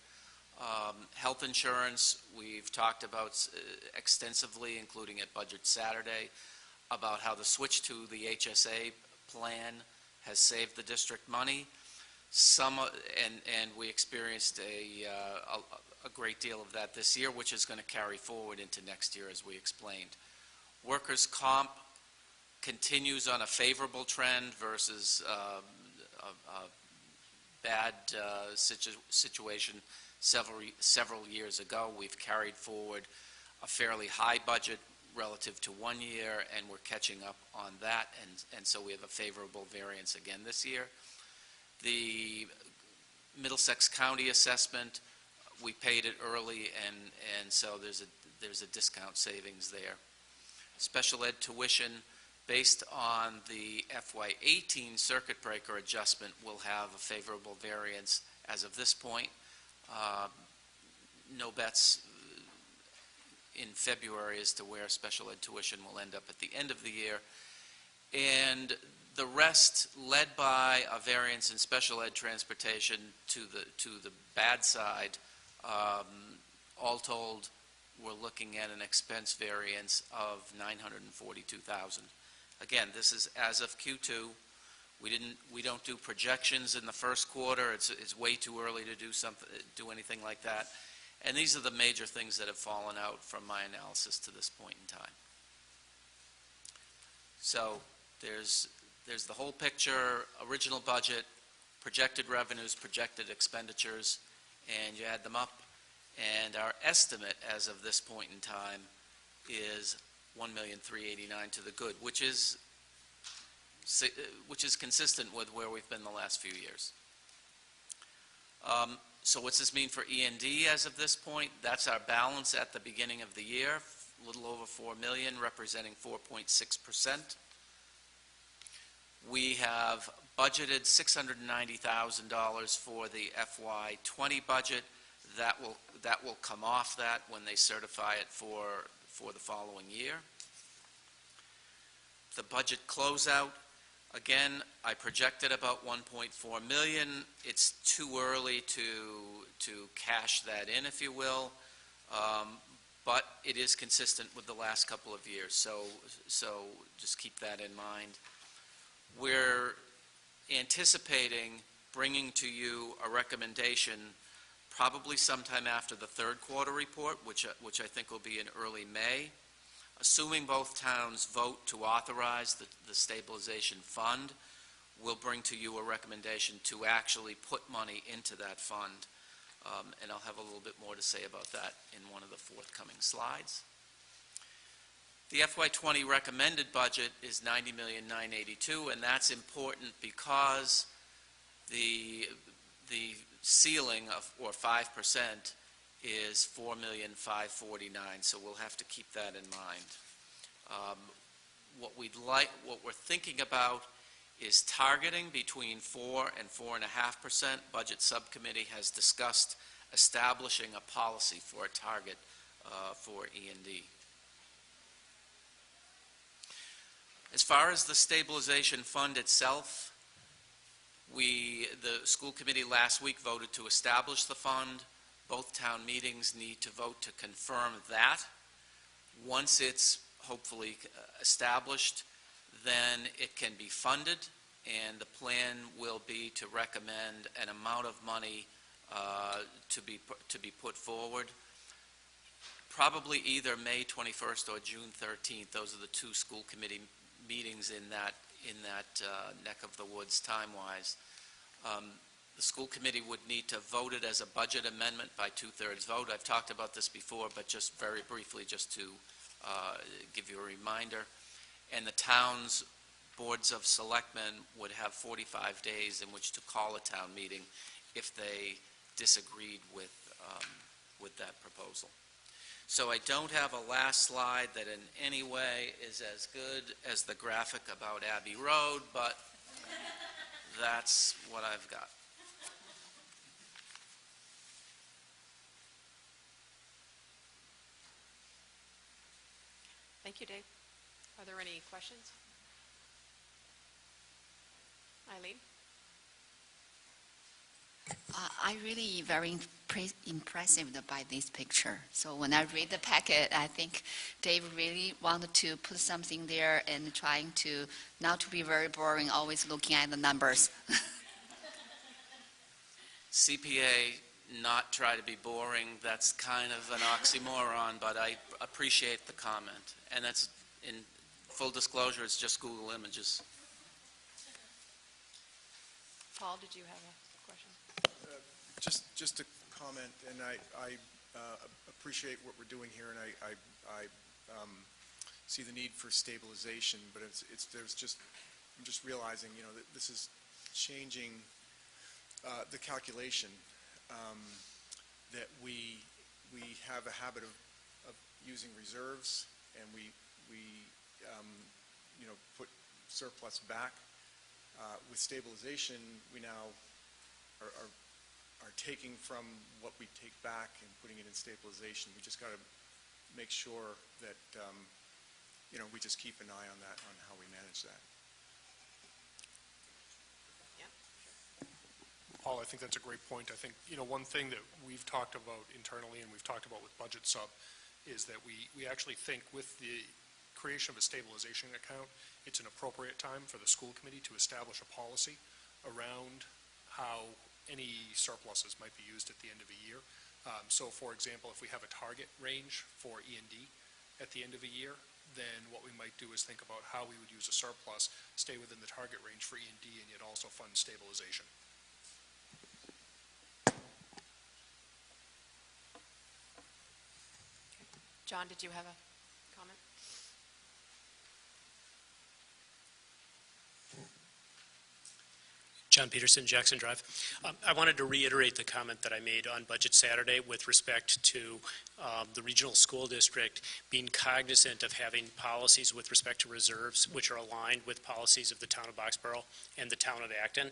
Health insurance, we've talked about extensively, including at Budget Saturday, about how the switch to the HSA plan has saved the district money. And we experienced a great deal of that this year, which is going to carry forward into next year, as we explained. Workers' comp continues on a favorable trend versus a bad situation several years ago. We've carried forward a fairly high budget relative to 1 year, and we're catching up on that, and so we have a favorable variance again this year. The Middlesex County assessment, we paid it early, and so there's a discount savings there. Special ed tuition, based on the FY18 circuit breaker adjustment, will have a favorable variance as of this point. No bets in February as to where special ed tuition will end up at the end of the year. And the rest, led by a variance in special ed transportation to the bad side, all told, we're looking at an expense variance of $942,000. Again, this is as of Q2. We don't do projections in the first quarter. It's way too early to do anything like that. And these are the major things that have fallen out from my analysis to this point in time. So there's the whole picture, original budget, projected revenues, projected expenditures, and you add them up. And our estimate as of this point in time is $1,389,000 to the good, which is consistent with where we've been the last few years. So what's this mean for E&D as of this point? That's our balance at the beginning of the year, a little over $4 million, representing 4.6%. We have budgeted $690,000 for the FY20 budget. That will come off that when they certify it for the following year. The budget closeout, again, I projected about $1.4 million. It's too early to cash that in, if you will. but it is consistent with the last couple of years, so just keep that in mind. We're anticipating bringing to you a recommendation probably sometime after the third quarter report, which I think will be in early May. Assuming both towns vote to authorize the stabilization fund, we'll bring to you a recommendation to actually put money into that fund. And I'll have a little bit more to say about that in one of the forthcoming slides. The FY20 recommended budget is $90,982,000, and that's important because the ceiling of, or 5%, is $4,549,000, so we'll have to keep that in mind. What we're thinking about is targeting between 4 and 4.5%. Budget Subcommittee has discussed establishing a policy for a target for E&D. As far as the stabilization fund itself, the school committee last week voted to establish the fund. Both town meetings need to vote to confirm that. Once it's hopefully established, then it can be funded, and the plan will be to recommend an amount of money to be put forward. Probably either May 21st or June 13th. Those are the two school committee meetings in that neck of the woods time-wise. The school committee would need to vote it as a budget amendment by 2/3 vote. I've talked about this before, but just very briefly, just to give you a reminder. And the town's boards of selectmen would have 45 days in which to call a town meeting if they disagreed with that proposal. So I don't have a last slide that in any way is as good as the graphic about Abbey Road, but that's what I've got. Thank you, Dave. Are there any questions? Eileen? I really very impressive by this picture. So when I read the packet, I think Dave really wanted to put something there and trying to not to be very boring, always looking at the numbers. CPA, not try to be boring, that's kind of an oxymoron, but I appreciate the comment. And that's, in full disclosure, it's just Google Images. Paul, did you have a question? Just a comment, and I appreciate what we're doing here, and I see the need for stabilization, but I'm just realizing, that this is changing the calculation, that we have a habit of using reserves, and we put surplus back. With stabilization, we now are taking from what we take back and putting it in stabilization. We just got to make sure that we just keep an eye on that, on how we manage that. Paul, I think that's a great point. I think, one thing that we've talked about internally and we've talked about with Budget Sub is that we actually think with the creation of a stabilization account, it's an appropriate time for the school committee to establish a policy around how any surpluses might be used at the end of a year. So, for example, if we have a target range for E&D at the end of a year, then what we might do is think about how we would use a surplus, stay within the target range for E&D, and yet also fund stabilization. John, did you have a comment? John Peterson, Jackson Drive. I wanted to reiterate the comment that I made on Budget Saturday with respect to the regional school district being cognizant of having policies with respect to reserves which are aligned with policies of the town of Boxborough and the town of Acton.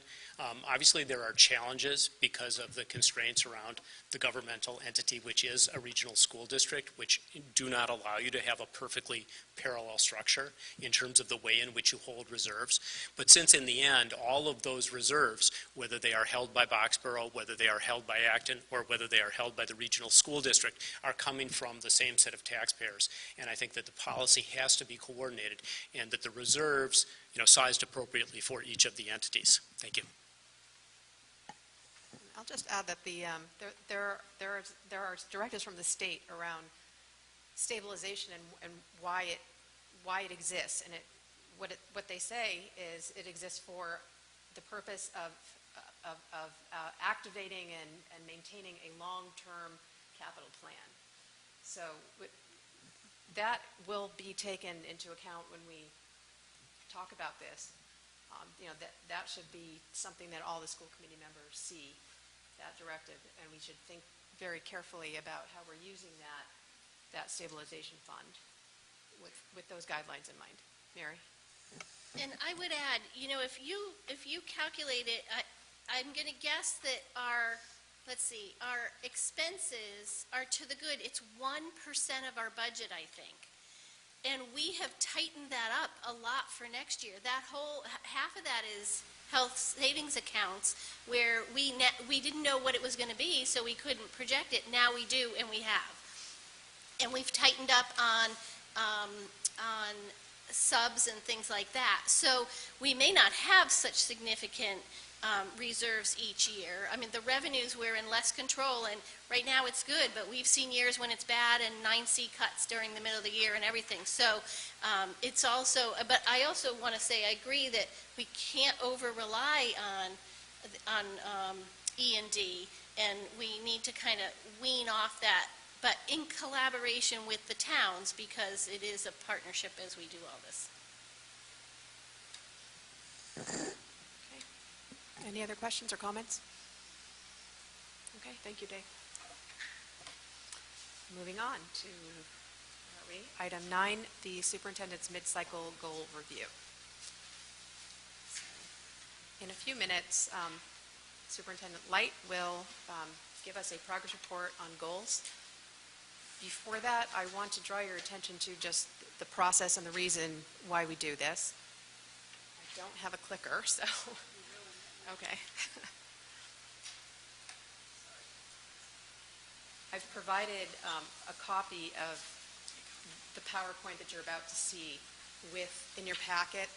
Obviously, there are challenges because of the constraints around the governmental entity, which is a regional school district, which do not allow you to have a perfectly parallel structure in terms of the way in which you hold reserves. But since in the end, all of those reserves reserves, whether they are held by Boxborough, whether they are held by Acton, or whether they are held by the regional school district, are coming from the same set of taxpayers. And I think that the policy has to be coordinated and that the reserves, sized appropriately for each of the entities. Thank you. I'll just add that there are directives from the state around stabilization and why it exists. And what they say is it exists for the purpose of activating and maintaining a long-term capital plan. So that will be taken into account when we talk about this. That should be something that all the school committee members see, that directive, and we should think very carefully about how we're using that stabilization fund with those guidelines in mind. Mary? And I would add, if you calculate it, I'm going to guess that our expenses are to the good. It's 1% of our budget, I think. And we have tightened that up a lot for next year. That whole, half of that is health savings accounts where we didn't know what it was going to be, so we couldn't project it. Now we do, and we have. And we've tightened up on subs and things like that. So we may not have such significant reserves each year. I mean, the revenues, we're in less control, and right now it's good, but we've seen years when it's bad and 9C cuts during the middle of the year and everything. So it's also, but I also want to say I agree that we can't over-rely on E&D, and we need to kind of wean off that, but in collaboration with the towns, because it is a partnership as we do all this. Any other questions or comments? Okay, thank you, Dave. Moving on to, where are we? Item 9, the superintendent's mid-cycle goal review. In a few minutes, Superintendent Light will give us a progress report on goals. Before that, I want to draw your attention to just the process and the reason why we do this. I don't have a clicker, so... Okay. I've provided a copy of the PowerPoint that you're about to see in your packet.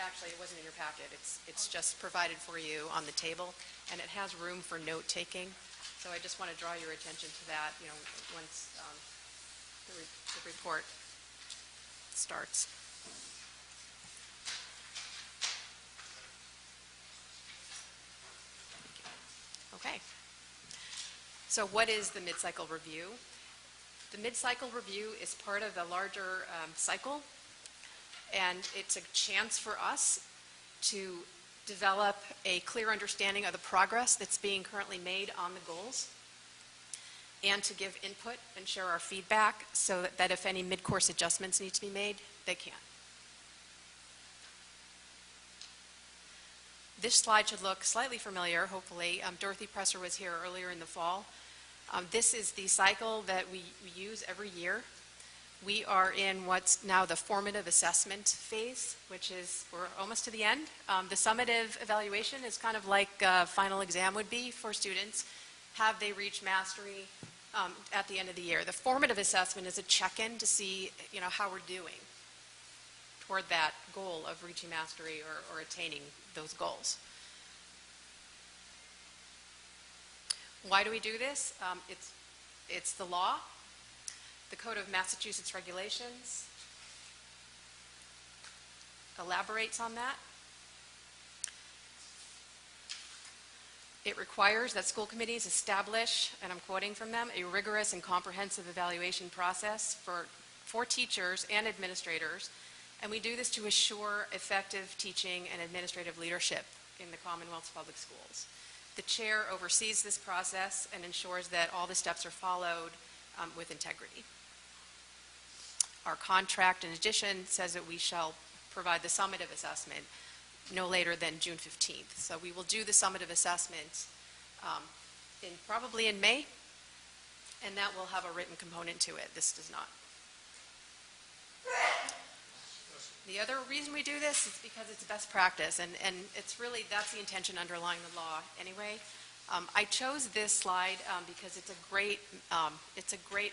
Actually, it wasn't in your packet. It's just provided for you on the table, and it has room for note-taking. So I just want to draw your attention to that, once the report starts. Okay. So what is the mid-cycle review? The mid-cycle review is part of the larger cycle, and it's a chance for us to develop a clear understanding of the progress that's being currently made on the goals, and to give input and share our feedback so that if any mid-course adjustments need to be made, they can. This slide should look slightly familiar, hopefully. Dorothy Presser was here earlier in the fall. This is the cycle that we use every year. We are in what's now the formative assessment phase, which is, we're almost to the end. The summative evaluation is kind of like a final exam would be for students. Have they reached mastery at the end of the year? The formative assessment is a check-in to see, how we're doing toward that goal of reaching mastery or attaining those goals. Why do we do this? It's the law, the Code of Massachusetts Regulations elaborates on that. It requires that school committees establish, and I'm quoting from them, a rigorous and comprehensive evaluation process for teachers and administrators. And we do this to assure effective teaching and administrative leadership in the Commonwealth's public schools. The chair oversees this process and ensures that all the steps are followed with integrity. Our contract, in addition, says that we shall provide the summative assessment no later than June 15th. So we will do the summative assessment probably in May, and that will have a written component to it. This does not. The other reason we do this is because it's best practice, and it's really, that's the intention underlying the law anyway. I chose this slide because it's a great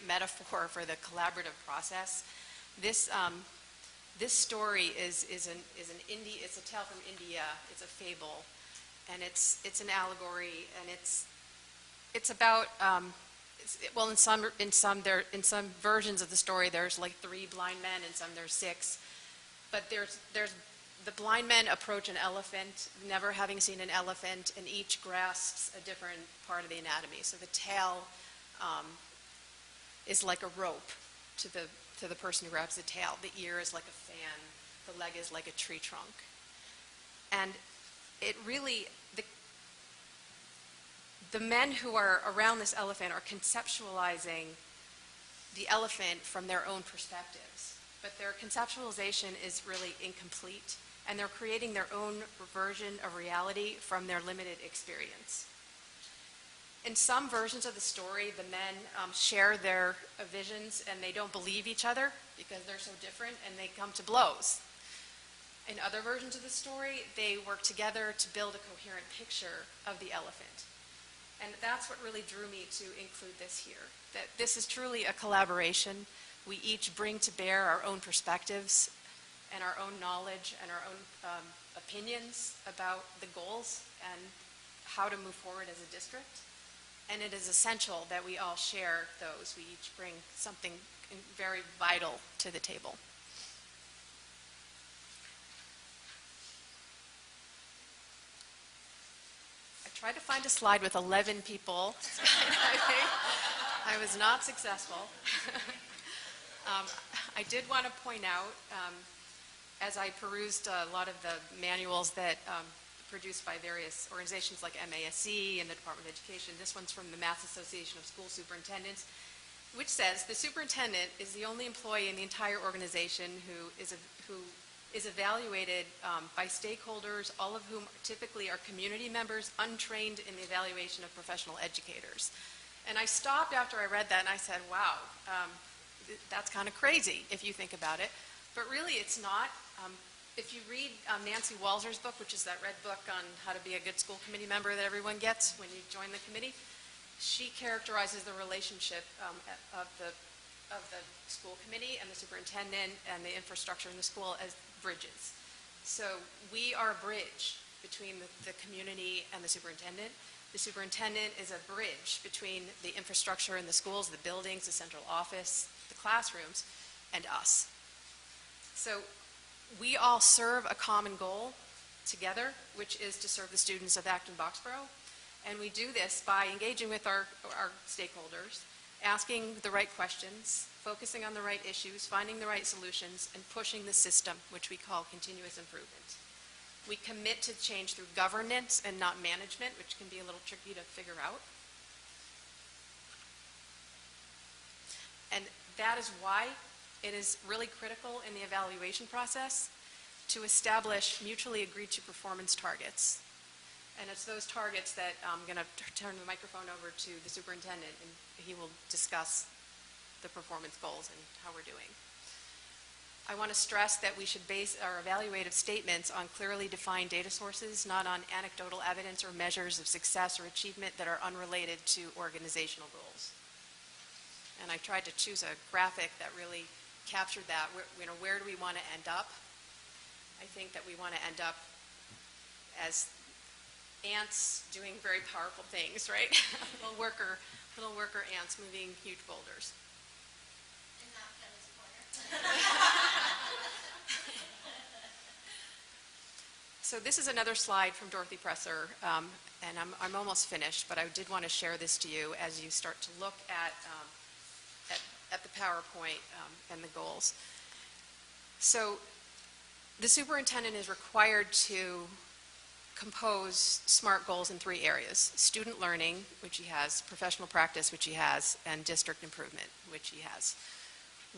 metaphor for the collaborative process. This story is a tale from India. It's a fable, and it's an allegory, and it's about well, in some versions of the story there's like 3 blind men, and some there's 6. But there's the blind men approach an elephant, never having seen an elephant, and each grasps a different part of the anatomy. So the tail is like a rope to the person who grabs the tail. The ear is like a fan. The leg is like a tree trunk. And it really, the men who are around this elephant are conceptualizing the elephant from their own perspectives. But their conceptualization is really incomplete, and they're creating their own version of reality from their limited experience. In some versions of the story, the men share their visions, and they don't believe each other because they're so different, and they come to blows. In other versions of the story, they work together to build a coherent picture of the elephant. And that's what really drew me to include this here, that this is truly a collaboration. We each bring to bear our own perspectives and our own knowledge and our own opinions about the goals and how to move forward as a district. And it is essential that we all share those. We each bring something very vital to the table. I tried to find a slide with 11 people. I was not successful. I did want to point out, as I perused a lot of the manuals that produced by various organizations like MASC and the Department of Education, this one's from the Mass Association of School Superintendents, which says the superintendent is the only employee in the entire organization who is evaluated by stakeholders, all of whom typically are community members untrained in the evaluation of professional educators. And I stopped after I read that and I said, wow, that's kind of crazy if you think about it. But really it's not. If you read Nancy Walzer's book, which is that red book on how to be a good school committee member that everyone gets when you join the committee, she characterizes the relationship of the school committee and the superintendent and the infrastructure in the school as bridges. So we are a bridge between the community and the superintendent. The superintendent is a bridge between the infrastructure in the schools, the buildings, the central office, the classrooms, and us. So we all serve a common goal together, which is to serve the students of Acton-Boxborough. And we do this by engaging with our stakeholders, asking the right questions, focusing on the right issues, finding the right solutions, and pushing the system, which we call continuous improvement. We commit to change through governance and not management, which can be a little tricky to figure out. And that is why it is really critical in the evaluation process to establish mutually agreed to performance targets. And it's those targets that I'm going to turn the microphone over to the superintendent, and he will discuss the performance goals and how we're doing. I want to stress that we should base our evaluative statements on clearly defined data sources, not on anecdotal evidence or measures of success or achievement that are unrelated to organizational goals. And I tried to choose a graphic that really captured that. Where do we want to end up? I think that we want to end up as ants doing very powerful things, right? little worker ants moving huge boulders. And not Kelly's Corner. So this is another slide from Dorothy Presser, and I'm almost finished, but I did want to share this to you as you start to look at the PowerPoint and the goals. So the superintendent is required to compose SMART goals in 3 areas: student learning, which he has, professional practice, which he has, and district improvement, which he has.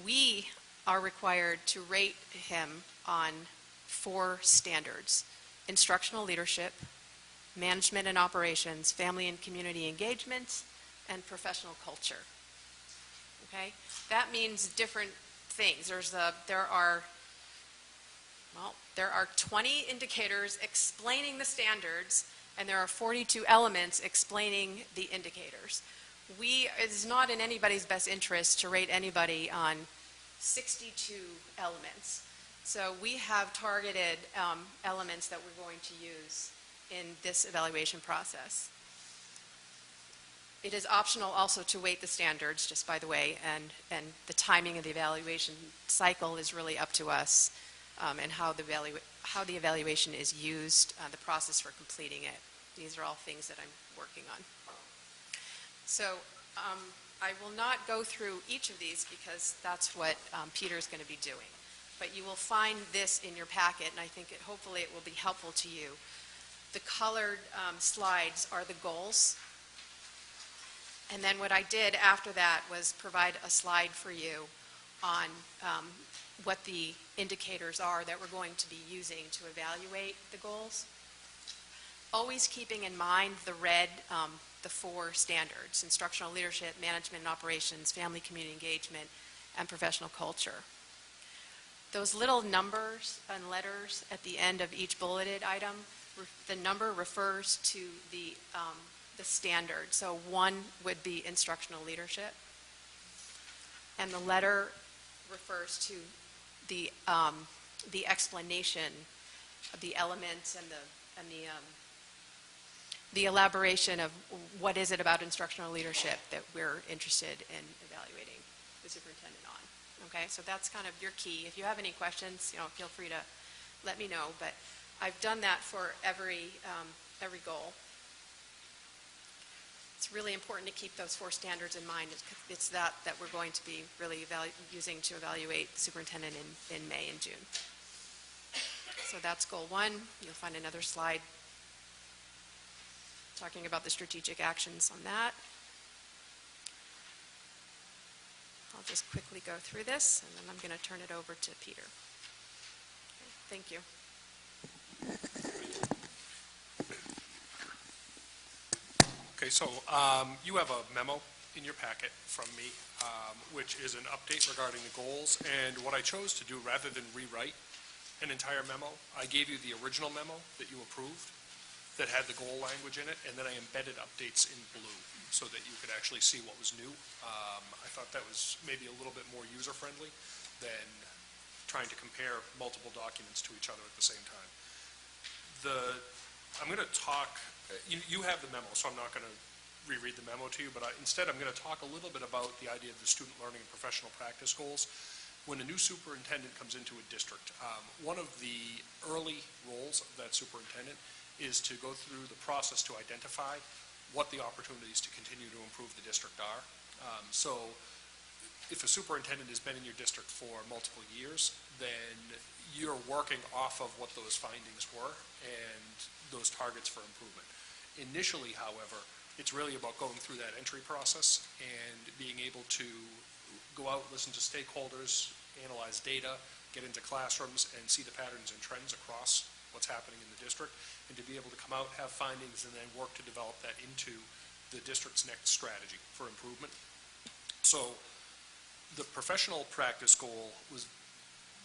We are required to rate him on 4 standards: instructional leadership, management and operations, family and community engagement, and professional culture. Okay? That means different things. There are Well, there are 20 indicators explaining the standards, and there are 42 elements explaining the indicators. It's not in anybody's best interest to rate anybody on 62 elements. So we have targeted elements that we're going to use in this evaluation process. It is optional also to weight the standards, just by the way, and the timing of the evaluation cycle is really up to us, and how the evaluation is used, the process for completing it. These are all things that I'm working on. So I will not go through each of these because that's what Peter's going to be doing. But you will find this in your packet, and I think hopefully it will be helpful to you. The colored slides are the goals. And then what I did after that was provide a slide for you on what the indicators are that we're going to be using to evaluate the goals. Always keeping in mind the red, the 4 standards: instructional leadership, management and operations, family community engagement, and professional culture. Those little numbers and letters at the end of each bulleted item, the number refers to the standard. So 1 would be instructional leadership, and the letter refers to the explanation of the elements and the elaboration of what is it about instructional leadership that we're interested in evaluating the superintendent on. Okay, so that's kind of your key. If you have any questions, feel free to let me know. But I've done that for every goal. It's really important to keep those 4 standards in mind. It's that we're going to be really using to evaluate the superintendent in May and June. So that's goal 1. You'll find another slide talking about the strategic actions on that. I'll just quickly go through this, and then I'm going to turn it over to Peter. Okay, thank you. Okay, so you have a memo in your packet from me, which is an update regarding the goals. And what I chose to do, rather than rewrite an entire memo, I gave you the original memo that you approved that had the goal language in it, and then I embedded updates in blue so that you could actually see what was new. I thought that was maybe a little bit more user-friendly than trying to compare multiple documents to each other at the same time. I'm going to talk, you have the memo, so I'm not going to reread the memo to you, but instead I'm going to talk a little bit about the idea of the student learning and professional practice goals. When a new superintendent comes into a district, one of the early roles of that superintendent is to go through the process to identify what the opportunities to continue to improve the district are. So if a superintendent has been in your district for multiple years, then you're working off of what those findings were and those targets for improvement. Initially, however, it's really about going through that entry process and being able to go out, listen to stakeholders, analyze data, get into classrooms, and see the patterns and trends across what's happening in the district, and to be able to come out, have findings, and then work to develop that into the district's next strategy for improvement. So the professional practice goal was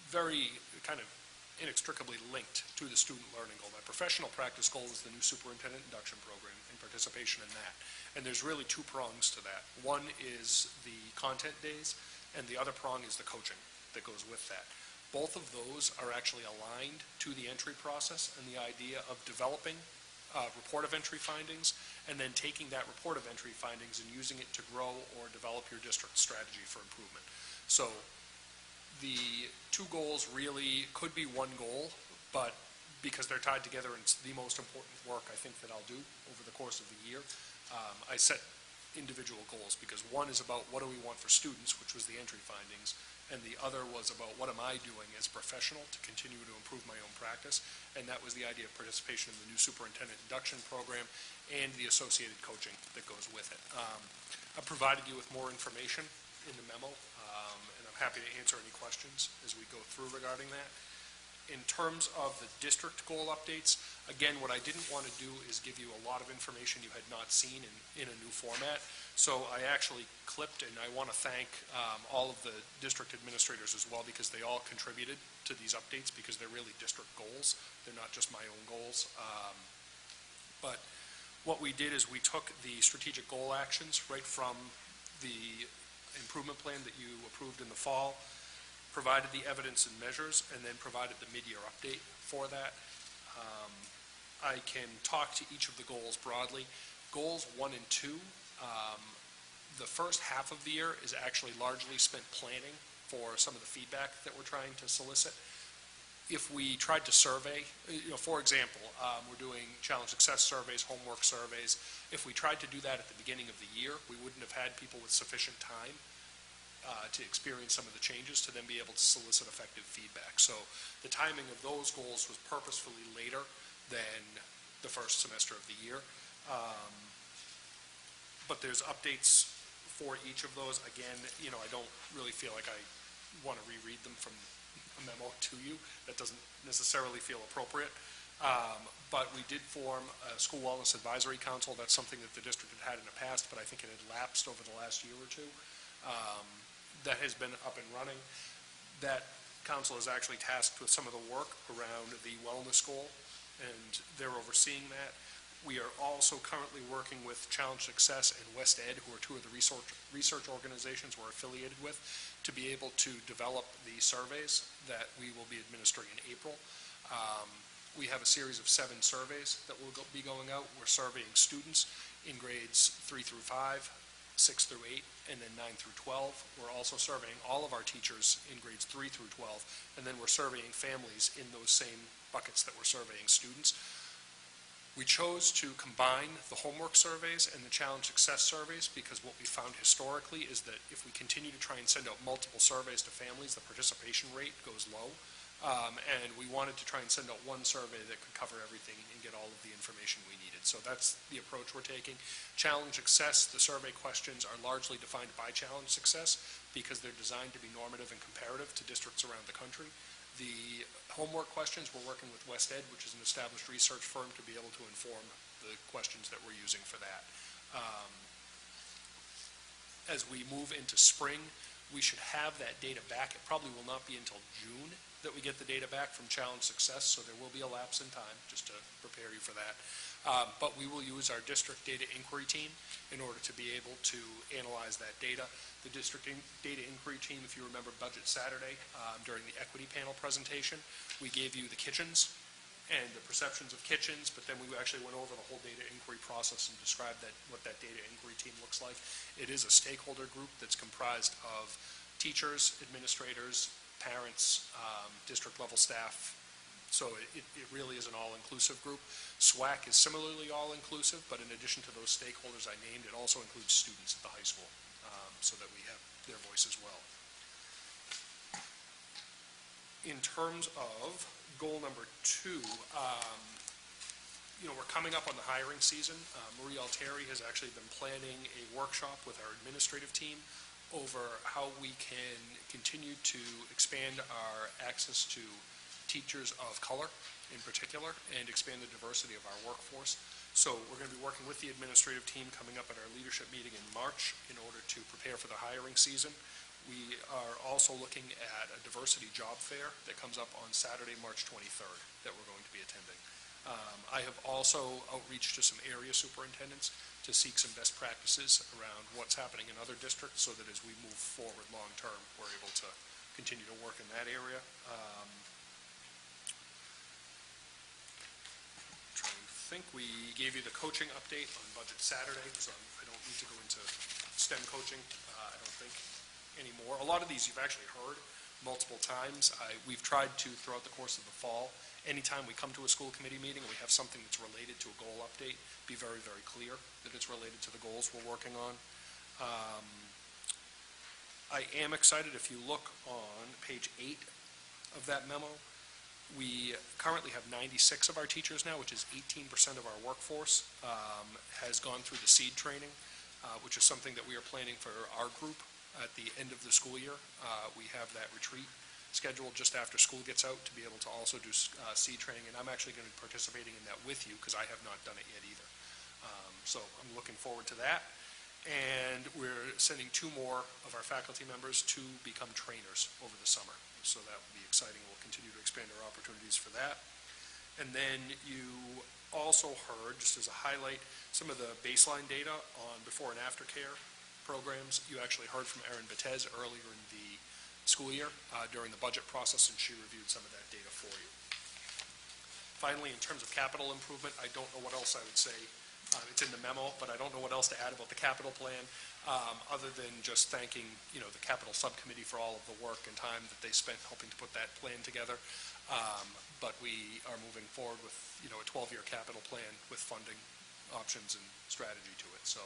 very kind of inextricably linked to the student learning goal. That professional practice goal is the new superintendent induction program and participation in that. And there's really 2 prongs to that. One is the content days, and the other prong is the coaching that goes with that. Both of those are actually aligned to the entry process and the idea of developing report of entry findings and then taking that report of entry findings and using it to grow or develop your district strategy for improvement. So the 2 goals really could be one goal, but because they're tied together and it's the most important work I think that I'll do over the course of the year, I set individual goals, because one is about what do we want for students, which was the entry findings, and the other was about what am I doing as a professional to continue to improve my own practice, and that was the idea of participation in the new superintendent induction program and the associated coaching that goes with it. I've provided you with more information in the memo, and I'm happy to answer any questions as we go through regarding that. In terms of the district goal updates, again, what I didn't want to do is give you a lot of information you had not seen in a new format. So I actually clipped, and I want to thank all of the district administrators as well, because they all contributed to these updates, because they're really district goals. They're not just my own goals. But what we did is we took the strategic goal actions right from the improvement plan that you approved in the fall, provided the evidence and measures, and then provided the mid-year update for that. I can talk to each of the goals broadly. Goals 1 and 2, the first half of the year is actually largely spent planning for some of the feedback that we're trying to solicit. If we tried to survey, for example, we're doing challenge success surveys, homework surveys. If we tried to do that at the beginning of the year, we wouldn't have had people with sufficient time to experience some of the changes to then be able to solicit effective feedback. So the timing of those goals was purposefully later than the first semester of the year. But there's updates for each of those. Again, I don't really feel like I want to reread them from a memo to you. That doesn't necessarily feel appropriate. But we did form a school wellness advisory council. That's something that the district had in the past, but I think it had lapsed over the last year or two. That has been up and running. That council is actually tasked with some of the work around the wellness goal, and they're overseeing that. We are also currently working with Challenge Success and West Ed, who are two of the research organizations we're affiliated with, to be able to develop the surveys that we will be administering in April. We have a series of 7 surveys that will be going out. We're surveying students in grades 3 through 5, 6 through 8, and then 9 through 12. We're also surveying all of our teachers in grades 3 through 12, and then we're surveying families in those same buckets that we're surveying students. We chose to combine the homework surveys and the challenge success surveys because what we found historically is that if we continue to try and send out multiple surveys to families, the participation rate goes low. And we wanted to try and send out one survey that could cover everything and get all of the information we needed. So that's the approach we're taking. Challenge Success, the survey questions are largely defined by Challenge Success because they're designed to be normative and comparative to districts around the country. The homework questions, we're working with West Ed, which is an established research firm, to be able to inform the questions that we're using for that. As we move into spring, we should have that data back. It probably will not be until June that we get the data back from Challenge Success, so there will be a lapse in time, just to prepare you for that. But we will use our district data inquiry team in order to be able to analyze that data. The district data inquiry team, if you remember Budget Saturday, during the equity panel presentation, we gave you the kitchens and the perceptions of kitchens, but then we actually went over the whole data inquiry process and described what that data inquiry team looks like. It is a stakeholder group that's comprised of teachers, administrators, parents, district-level staff. So it really is an all-inclusive group. SWAC is similarly all-inclusive, but in addition to those stakeholders I named, it also includes students at the high school, so that we have their voice as well. In terms of goal number 2, we're coming up on the hiring season. Marie Altieri has actually been planning a workshop with our administrative team over how we can continue to expand our access to teachers of color in particular and expand the diversity of our workforce. So we're going to be working with the administrative team coming up at our leadership meeting in March in order to prepare for the hiring season. We are also looking at a diversity job fair that comes up on Saturday, March 23rd, that we're going to be attending. I have also outreached to some area superintendents to seek some best practices around what's happening in other districts so that as we move forward long-term, we're able to continue to work in that area. Trying to think, we gave you the coaching update on Budget Saturday, so I don't need to go into STEM coaching, I don't think, anymore. A lot of these you've actually heard multiple times. We've tried to, throughout the course of the fall, anytime we come to a school committee meeting and we have something that's related to a goal update, be very, very clear that it's related to the goals we're working on. I am excited, if you look on page 8 of that memo, we currently have 96 of our teachers now, which is 18% of our workforce, has gone through the SEED training, which is something that we are planning for our group at the end of the school year. We have that retreat scheduled just after school gets out to be able to also do seed training, and I'm actually going to be participating in that with you because I have not done it yet either. So I'm looking forward to that. And we're sending 2 more of our faculty members to become trainers over the summer. So that will be exciting. We'll continue to expand our opportunities for that. And then you also heard, just as a highlight, some of the baseline data on before and after care programs. You actually heard from Erin Betez earlier in the school year during the budget process, and she reviewed some of that data for you. Finally, in terms of capital improvement, I don't know what else I would say. It's in the memo, but I don't know what else to add about the capital plan, other than just thanking, the capital subcommittee for all of the work and time that they spent helping to put that plan together. But we are moving forward with, a 12-year capital plan with funding options and strategy to it. So,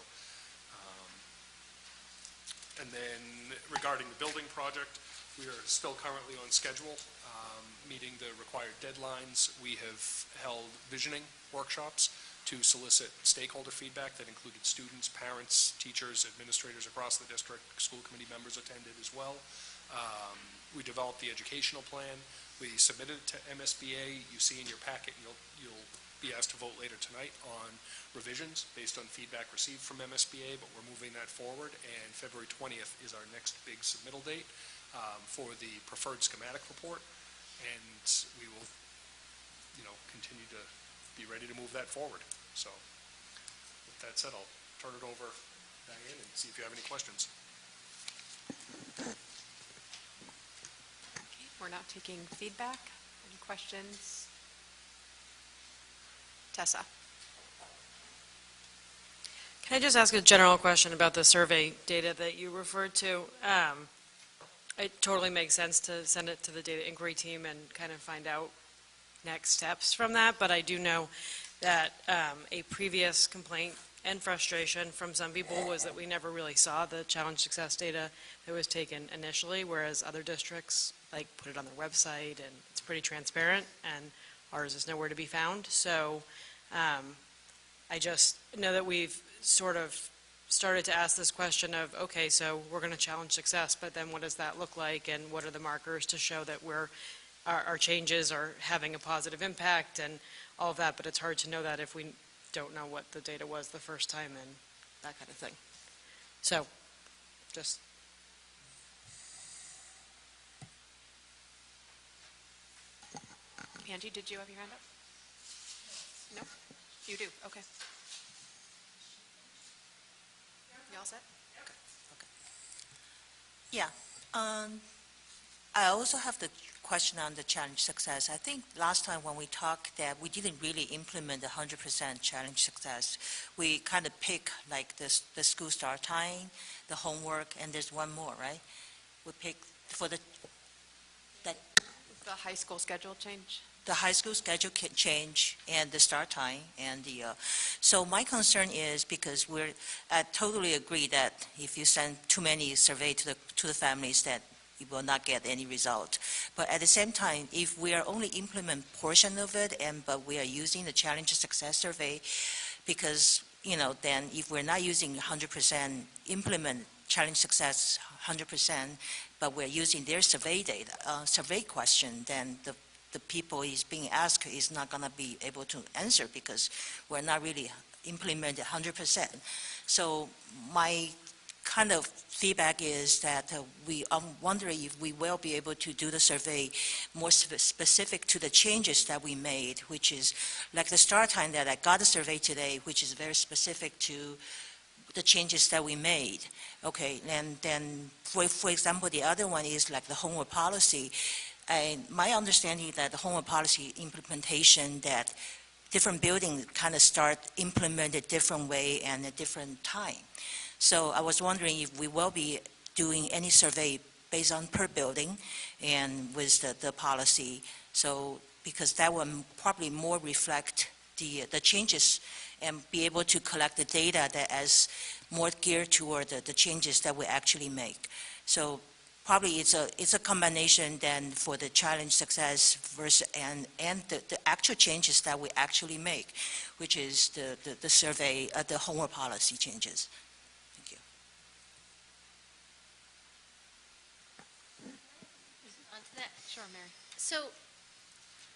and then regarding the building project, we are still currently on schedule, meeting the required deadlines. We have held visioning workshops to solicit stakeholder feedback that included students, parents, teachers, administrators across the district. School committee members attended as well. We developed the educational plan. We submitted it to MSBA. You see in your packet, you'll be asked to vote later tonight on revisions based on feedback received from MSBA, but we're moving that forward, and February 20th is our next big submittal date for the preferred schematic report, and we will, continue to be ready to move that forward. So with that said, I'll turn it over to Diane and see if you have any questions. Okay, we're now taking feedback. Any questions? Tessa. Can I just ask a general question about the survey data that you referred to? It totally makes sense to send it to the data inquiry team and kind of find out next steps from that, but I do know that a previous complaint and frustration from some people was that we never really saw the challenge success data that was taken initially, whereas other districts put it on their website and it's pretty transparent, and ours is nowhere to be found. So I just know that we've sort of started to ask this question of, okay, so we're going to challenge success, but then what does that look like, and what are the markers to show that our changes are having a positive impact and all of that, but it's hard to know that if we don't know what the data was the first time and that kind of thing. So, just. Angie, did you have your hand up? No? You do, okay. You all set? Okay. Yeah. I also have the question on the challenge success. I think last time when we talked that we didn't really implement the 100% challenge success. We kind of pick the school start time, the homework, and there's one more, right? We pick for the high school schedule change? The high school schedule change and the start time and so my concern is because I totally agree that if you send too many survey to the families that you will not get any result. But at the same time, if we are only implement portion of it but we are using the challenge success survey, because then if we're not using 100% implement challenge success 100%, but we're using their survey data, survey question, then the people is being asked is not going to be able to answer because we're not really implemented 100%. So my kind of feedback is that I'm wondering if we will be able to do the survey more specific to the changes that we made, which is like the start time that I got a survey today, which is very specific to the changes that we made. Okay, and then for example, the other one is like the homework policy. And my understanding that the homework policy implementation, that different buildings kind of start implemented different way and at different time. So I was wondering if we will be doing any survey based on per building and with the policy. So because that will probably more reflect the changes and be able to collect the data that is more geared toward the changes that we actually make. So probably it's a combination then for the challenge success versus and the actual changes that we actually make, which is the survey, the homework policy changes. Thank you. On to that. Sure, Mary. So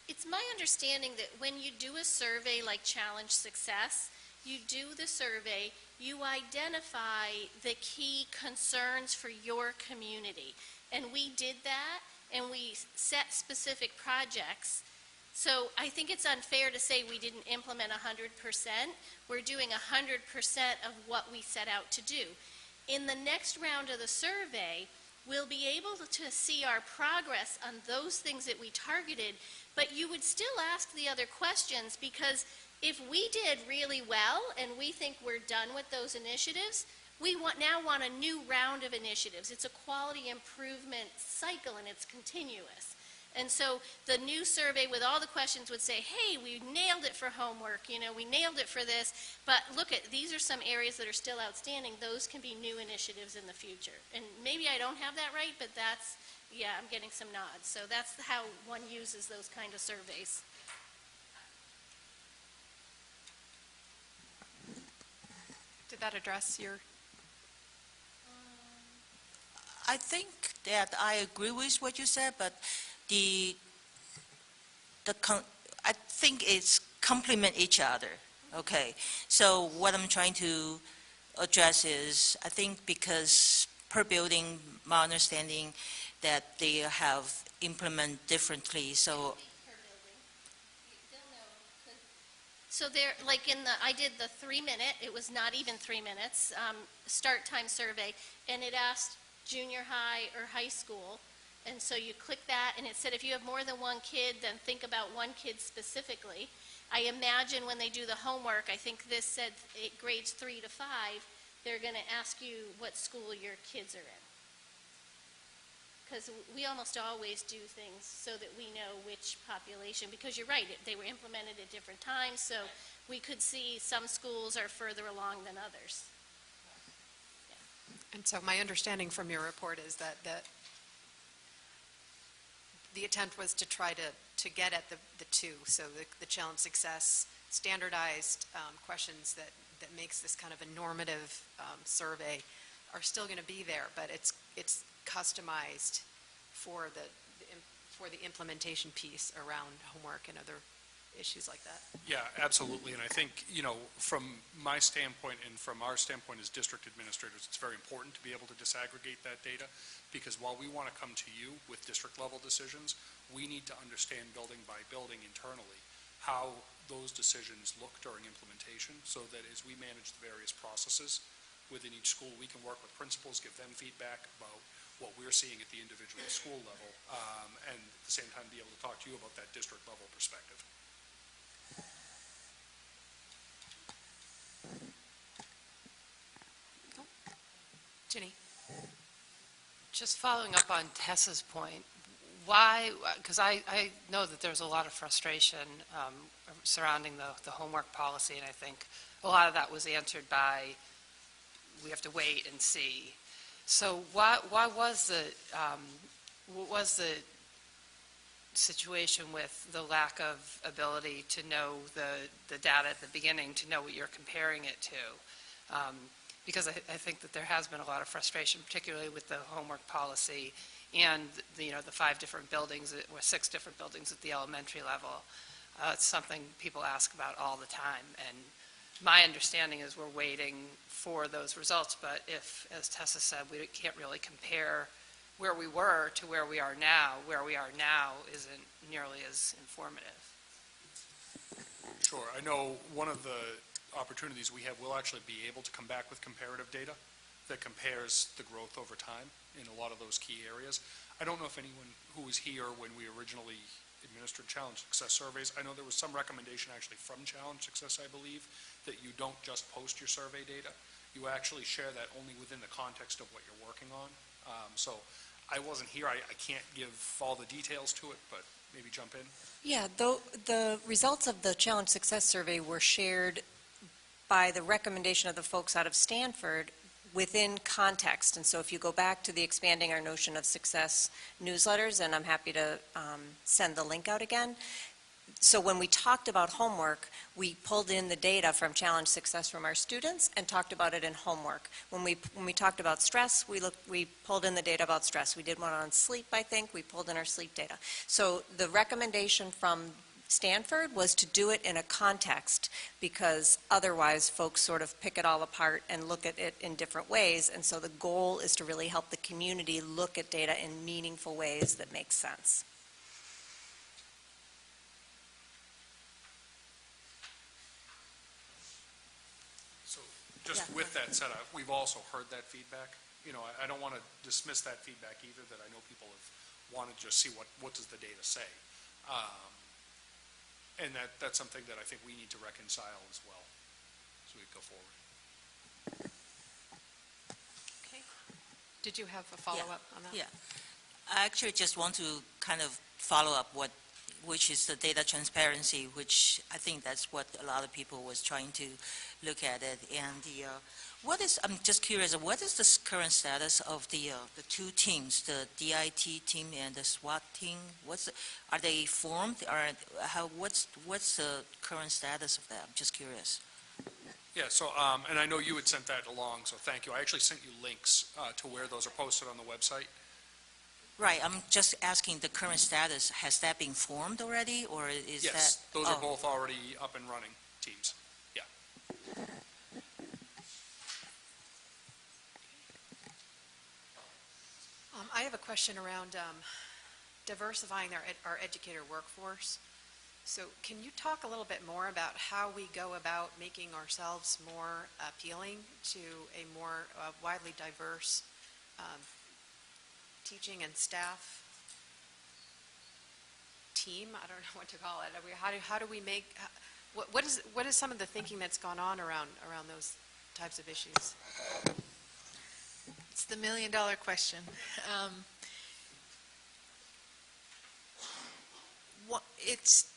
it's my understanding that when you do a survey like Challenge Success, you do the survey, you identify the key concerns for your community. And we did that, and we set specific projects. So I think it's unfair to say we didn't implement 100%. We're doing 100% of what we set out to do. In the next round of the survey, we'll be able to see our progress on those things that we targeted, but you would still ask the other questions, because if we did really well and we think we're done with those initiatives, we now want a new round of initiatives. It's a quality improvement cycle, and it's continuous. And so the new survey with all the questions would say, hey, we nailed it for homework, we nailed it for this, but look, these are some areas that are still outstanding. Those can be new initiatives in the future. And maybe I don't have that right, but that's, yeah, I'm getting some nods. So that's how one uses those kind of surveys. Did that address your? I think that I agree with what you said, but I think it's complement each other. Okay, so what I'm trying to address is, I think because per building, my understanding that they have implement differently, so. So there, like I did the 3-minute, it was not even 3 minutes, start time survey, and it asked junior high or high school. And so you click that, and it said if you have more than one kid, then think about one kid specifically. I imagine when they do the homework, I think this said grades 3 to 5, they're going to ask you what school your kids are in. Because we almost always do things so that we know which population, because you're right, they were implemented at different times, so we could see some schools are further along than others. And so my understanding from your report is that the attempt was to try to get at the two, so the challenge success, standardized questions that makes this kind of a normative survey are still going to be there, but it's customized for the implementation piece around homework and other issues like that. Yeah, absolutely. And I think, from my standpoint and from our standpoint as district administrators, it's very important to be able to disaggregate that data, because while we want to come to you with district level decisions, we need to understand building by building internally how those decisions look during implementation, so that as we manage the various processes within each school, we can work with principals, give them feedback about what we're seeing at the individual school level, and at the same time be able to talk to you about that district level perspective. Ginny? Just following up on Tessa's point, why, because I know that there's a lot of frustration surrounding the homework policy, and I think a lot of that was answered by, we have to wait and see. So why was what was the situation with the lack of ability to know the data at the beginning, to know what you're comparing it to? Because I think that there has been a lot of frustration, particularly with the homework policy and the 5 different buildings, or 6 different buildings at the elementary level. It's something people ask about all the time, and my understanding is we're waiting for those results, but if, as Tessa said, we can't really compare where we were to where we are now isn't nearly as informative. Sure. I know one of the opportunities we have, we'll actually be able to come back with comparative data that compares the growth over time in a lot of those key areas. I don't know if anyone who was here when we originally administered Challenge Success surveys, I know there was some recommendation actually from Challenge Success, I believe, that you don't just post your survey data. You actually share that only within the context of what you're working on. So I wasn't here. I can't give all the details to it, but maybe jump in. Yeah, the results of the Challenge Success survey were shared by the recommendation of the folks out of Stanford within context. And so if you go back to the Expanding Our Notion of Success newsletters, and I'm happy to send the link out again, So when we talked about homework, we pulled in the data from Challenge Success from our students and talked about it in homework. When we talked about stress, we pulled in the data about stress. We did one on sleep, I think. We pulled in our sleep data. So the recommendation from Stanford was to do it in a context, because otherwise folks sort of pick it all apart and look at it in different ways. And so the goal is to really help the community look at data in meaningful ways that make sense. So just with that said, we've also heard that feedback. You know, I don't want to dismiss that feedback either, that I know people have wanted to just see what does the data say. And that's something that I think we need to reconcile as well as we go forward. Okay. Did you have a follow-up on that? Yeah. I actually just want to kind of follow up which is the data transparency, which I think that's what a lot of people was trying to look at it. And I'm just curious, what is the current status of the two teams, the DIT team and the SWAT team? Are they formed, or what's the current status of that? I'm just curious. Yeah, so, and I know you had sent that along, so thank you. I actually sent you links to where those are posted on the website. Right, I'm just asking the current status. Has that been formed already, or is that? Yes, those are both already up and running teams. Yeah. I have a question around diversifying our educator workforce. So can you talk a little bit more about how we go about making ourselves more appealing to a more widely diverse teaching and staff team? I don't know what to call it. How do we make, what is some of the thinking that's gone on around those types of issues? It's the $1 million question. It's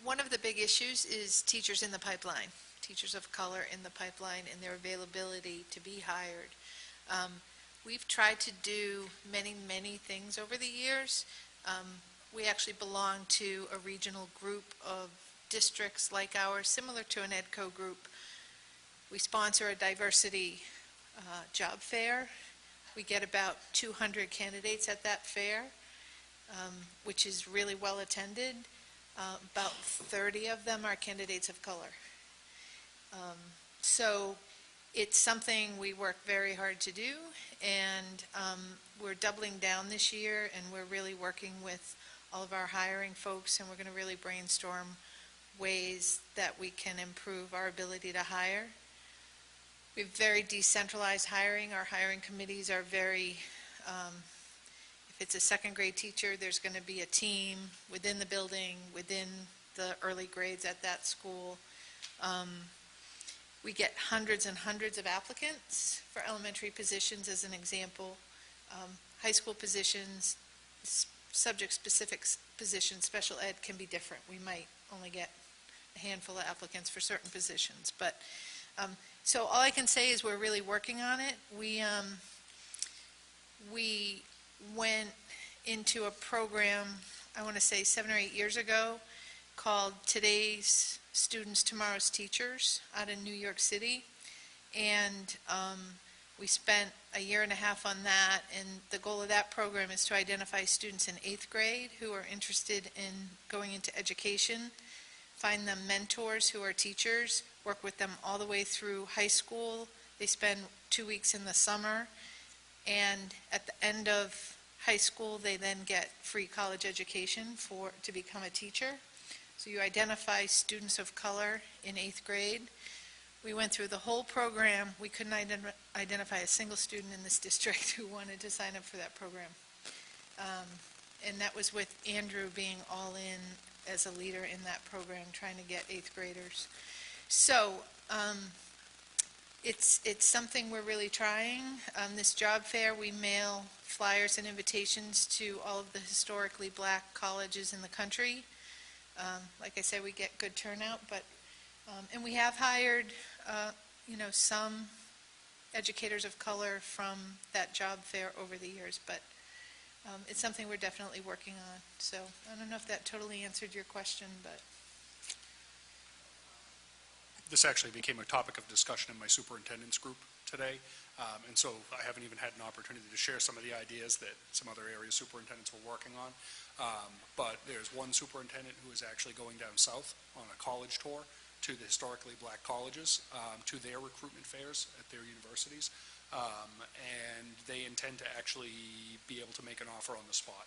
one of the big issues is teachers in the pipeline, teachers of color in the pipeline, and their availability to be hired. We've tried to do many, many things over the years. We actually belong to a regional group of districts like ours, similar to an EDCO group. We sponsor a diversity job fair. We get about 200 candidates at that fair, which is really well attended. About 30 of them are candidates of color. So it's something we work very hard to do, and we're doubling down this year, and we're really working with all of our hiring folks, and we're going to really brainstorm ways that we can improve our ability to hire. We have very decentralized hiring. Our hiring committees are very, if it's a second grade teacher, there's going to be a team within the building, within the early grades at that school. We get hundreds and hundreds of applicants for elementary positions, as an example. High school positions, subject-specific positions, special ed can be different. We might only get a handful of applicants for certain positions. But so all I can say is we're really working on it. We went into a program, I want to say 7 or 8 years ago, called Today's Students, Tomorrow's Teachers out in New York City. And we spent a year and a half on that, and the goal of that program is to identify students in 8th grade who are interested in going into education, find them mentors who are teachers, work with them all the way through high school. They spend 2 weeks in the summer, and at the end of high school, they then get free college education to become a teacher. So you identify students of color in 8th grade. We went through the whole program. We couldn't identify a single student in this district who wanted to sign up for that program. And that was with Andrew being all in as a leader in that program, trying to get 8th graders. So it's something we're really trying. This job fair, we mail flyers and invitations to all of the historically black colleges in the country. Like I said, we get good turnout, but and we have hired, some educators of color from that job fair over the years, but it's something we're definitely working on. So I don't know if that totally answered your question, but This actually became a topic of discussion in my superintendent's group today, and so I haven't even had an opportunity to share some of the ideas that some other area superintendents were working on. But there's one superintendent who is actually going down south on a college tour to the historically black colleges, to their recruitment fairs at their universities, and they intend to actually be able to make an offer on the spot,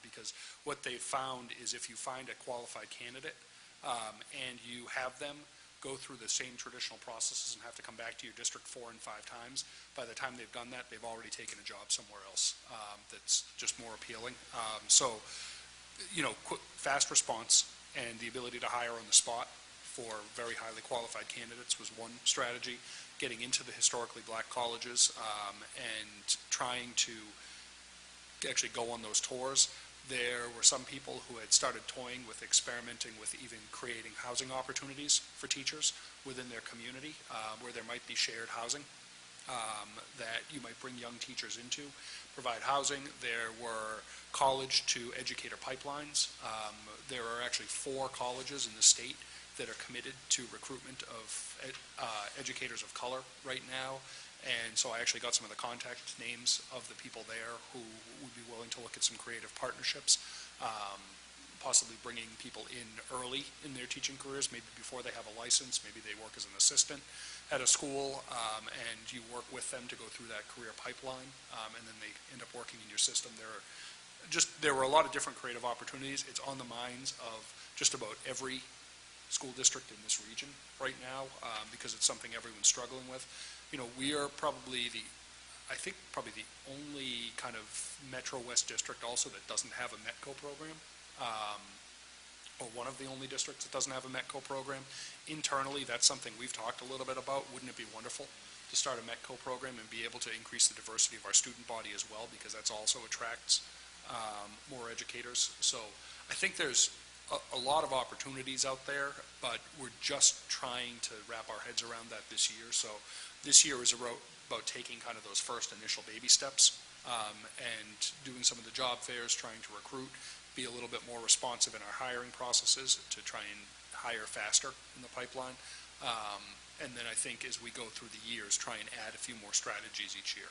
because what they've found is if you find a qualified candidate and you have them go through the same traditional processes and have to come back to your district 4 and 5 times, by the time they've done that, they've already taken a job somewhere else that's just more appealing. So, fast response and the ability to hire on the spot for very highly qualified candidates was one strategy. Getting into the historically black colleges and trying to actually go on those tours. There were some people who had started toying with experimenting with even creating housing opportunities for teachers within their community, where there might be shared housing that you might bring young teachers into, provide housing. There were college to educator pipelines. There are actually 4 colleges in the state that are committed to recruitment of educators of color right now. And so I actually got some of the contact names of the people there who would be willing to look at some creative partnerships, possibly bringing people in early in their teaching careers, maybe before they have a license, maybe they work as an assistant at a school, and you work with them to go through that career pipeline, and then they end up working in your system. There were a lot of different creative opportunities. It's on the minds of just about every school district in this region right now, because it's something everyone's struggling with. We are probably the only kind of Metro West district also that doesn't have a METCO program, or one of the only districts that doesn't have a METCO program. Internally, that's something we've talked a little bit about. Wouldn't it be wonderful to start a METCO program and be able to increase the diversity of our student body as well, because that's also attracts more educators. So I think there's a lot of opportunities out there, but we're just trying to wrap our heads around that this year. So this year is about taking kind of those first initial baby steps and doing some of the job fairs, trying to recruit, be a little bit more responsive in our hiring processes to try and hire faster in the pipeline. And then I think as we go through the years, try and add a few more strategies each year.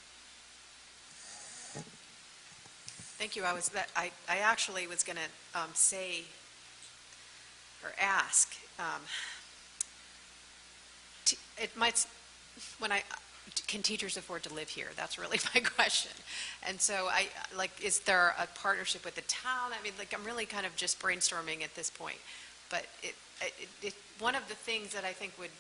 Thank you. I actually was going to say or ask, can teachers afford to live here? That's really my question. And so is there a partnership with the town? I mean, I'm really kind of just brainstorming at this point. But one of the things that I think would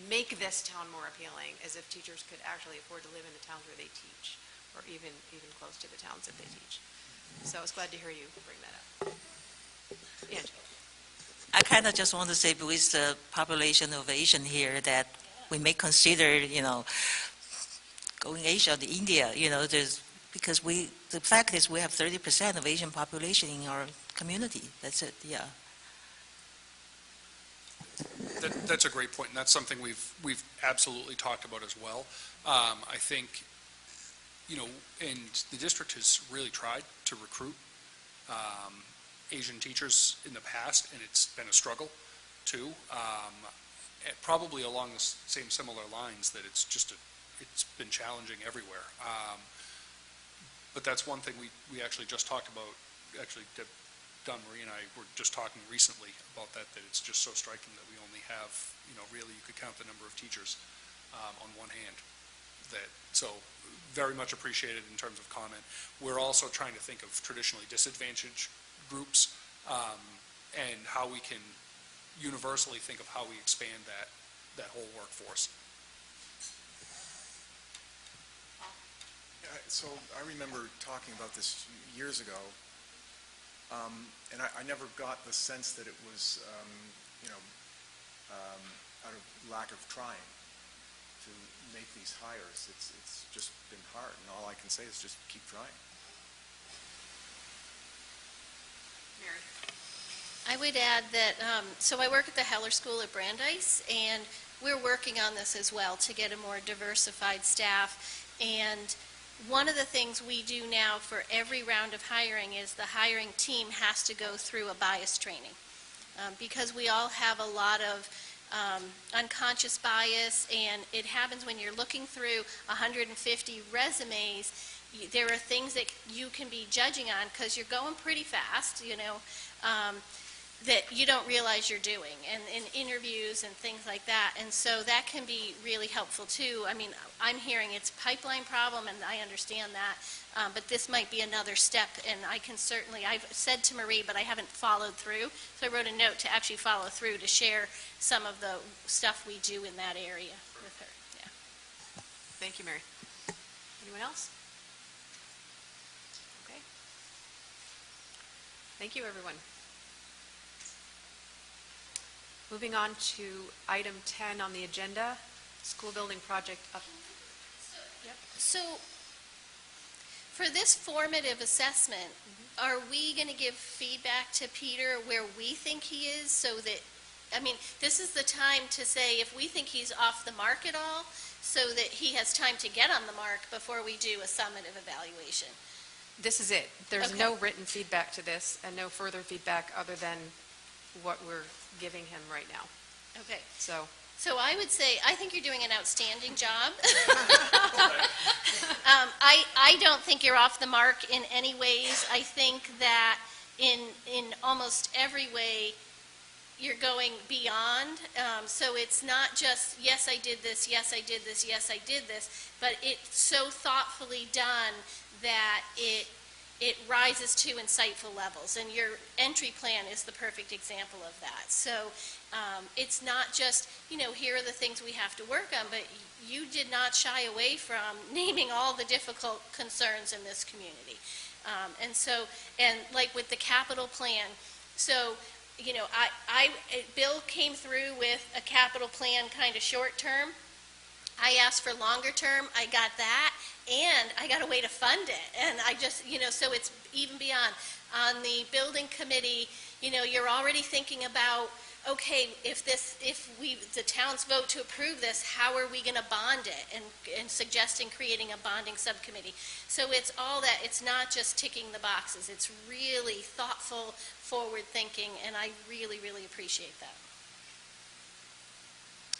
make this town more appealing is if teachers could actually afford to live in the towns where they teach, or even close to the towns that they teach. So I was glad to hear you bring that up. Angela. I kind of just want to say, with the population of Asian here, that we may consider, going Asia to India, because the fact is we have 30% of Asian population in our community. That's it, yeah. That's a great point, and that's something we've absolutely talked about as well. I think, and the district has really tried to recruit Asian teachers in the past, and it's been a struggle too. Probably along the same similar lines, that it's been challenging everywhere. But that's one thing we actually just talked about. Actually, Don Marie and I were just talking recently about that it's just so striking that we only have, really you could count the number of teachers on one hand. So very much appreciated in terms of comment. We're also trying to think of traditionally disadvantaged groups and how we can universally think of how we expand that whole workforce. So I remember talking about this years ago, and I never got the sense that it was, out of lack of trying to make these hires. It's just been hard, and all I can say is just keep trying. Mary. I would add that, so I work at the Heller School at Brandeis, and we're working on this as well to get a more diversified staff. And one of the things we do now for every round of hiring is the hiring team has to go through a bias training. Because we all have a lot of unconscious bias, and it happens when you're looking through 150 resumes. There are things that you can be judging on because you're going pretty fast, that you don't realize you're doing, and in interviews and things like that. And so that can be really helpful too. I mean, I'm hearing it's a pipeline problem, and I understand that, but this might be another step, and I can certainly, I've said to Marie, but I haven't followed through, so I wrote a note to actually follow through to share some of the stuff we do in that area with her. Yeah. Thank you, Mary. Anyone else? Okay. Thank you, everyone. Moving on to item 10 on the agenda, school building project up. So for this formative assessment, are we going to give feedback to Peter where we think he is so that, I mean, this is the time to say if we think he's off the mark at all, so that he has time to get on the mark before we do a summative evaluation. This is it. There's Okay. no written feedback to this and no further feedback other than what we're giving him right now. Okay. So I would say, I think you're doing an outstanding job. I don't think you're off the mark in any ways. I think that in almost every way, you're going beyond. So it's not just, yes, I did this, yes, I did this, yes, I did this, but it's so thoughtfully done that it rises to insightful levels, and your entry plan is the perfect example of that. So it's not just, here are the things we have to work on, but you did not shy away from naming all the difficult concerns in this community. And like with the capital plan, so, Bill came through with a capital plan kind of short term. I asked for longer term, I got that, and I got a way to fund it. And I just, so it's even beyond. On the building committee, you're already thinking about, okay, if the towns vote to approve this, how are we going to bond it? And suggesting creating a bonding subcommittee. So it's all that, it's not just ticking the boxes. It's really thoughtful, forward thinking, and I really, really appreciate that.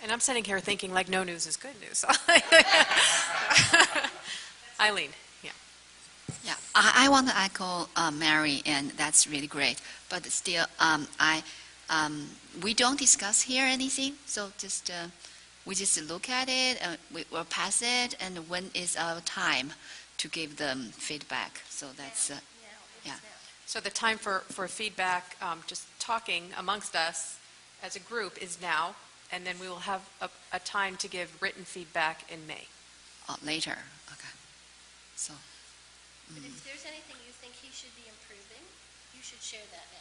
and I'm sitting here thinking like no news is good news. Eileen, yeah. Yeah, I want to echo Mary, and that's really great. But still, we don't discuss here anything, so we just look at it, we'll pass it, and when is our time to give them feedback? So that's, yeah. So the time for feedback, just talking amongst us as a group is now, and then we will have a time to give written feedback in May. Later, okay. So. But if there's anything you think he should be improving, you should share that now.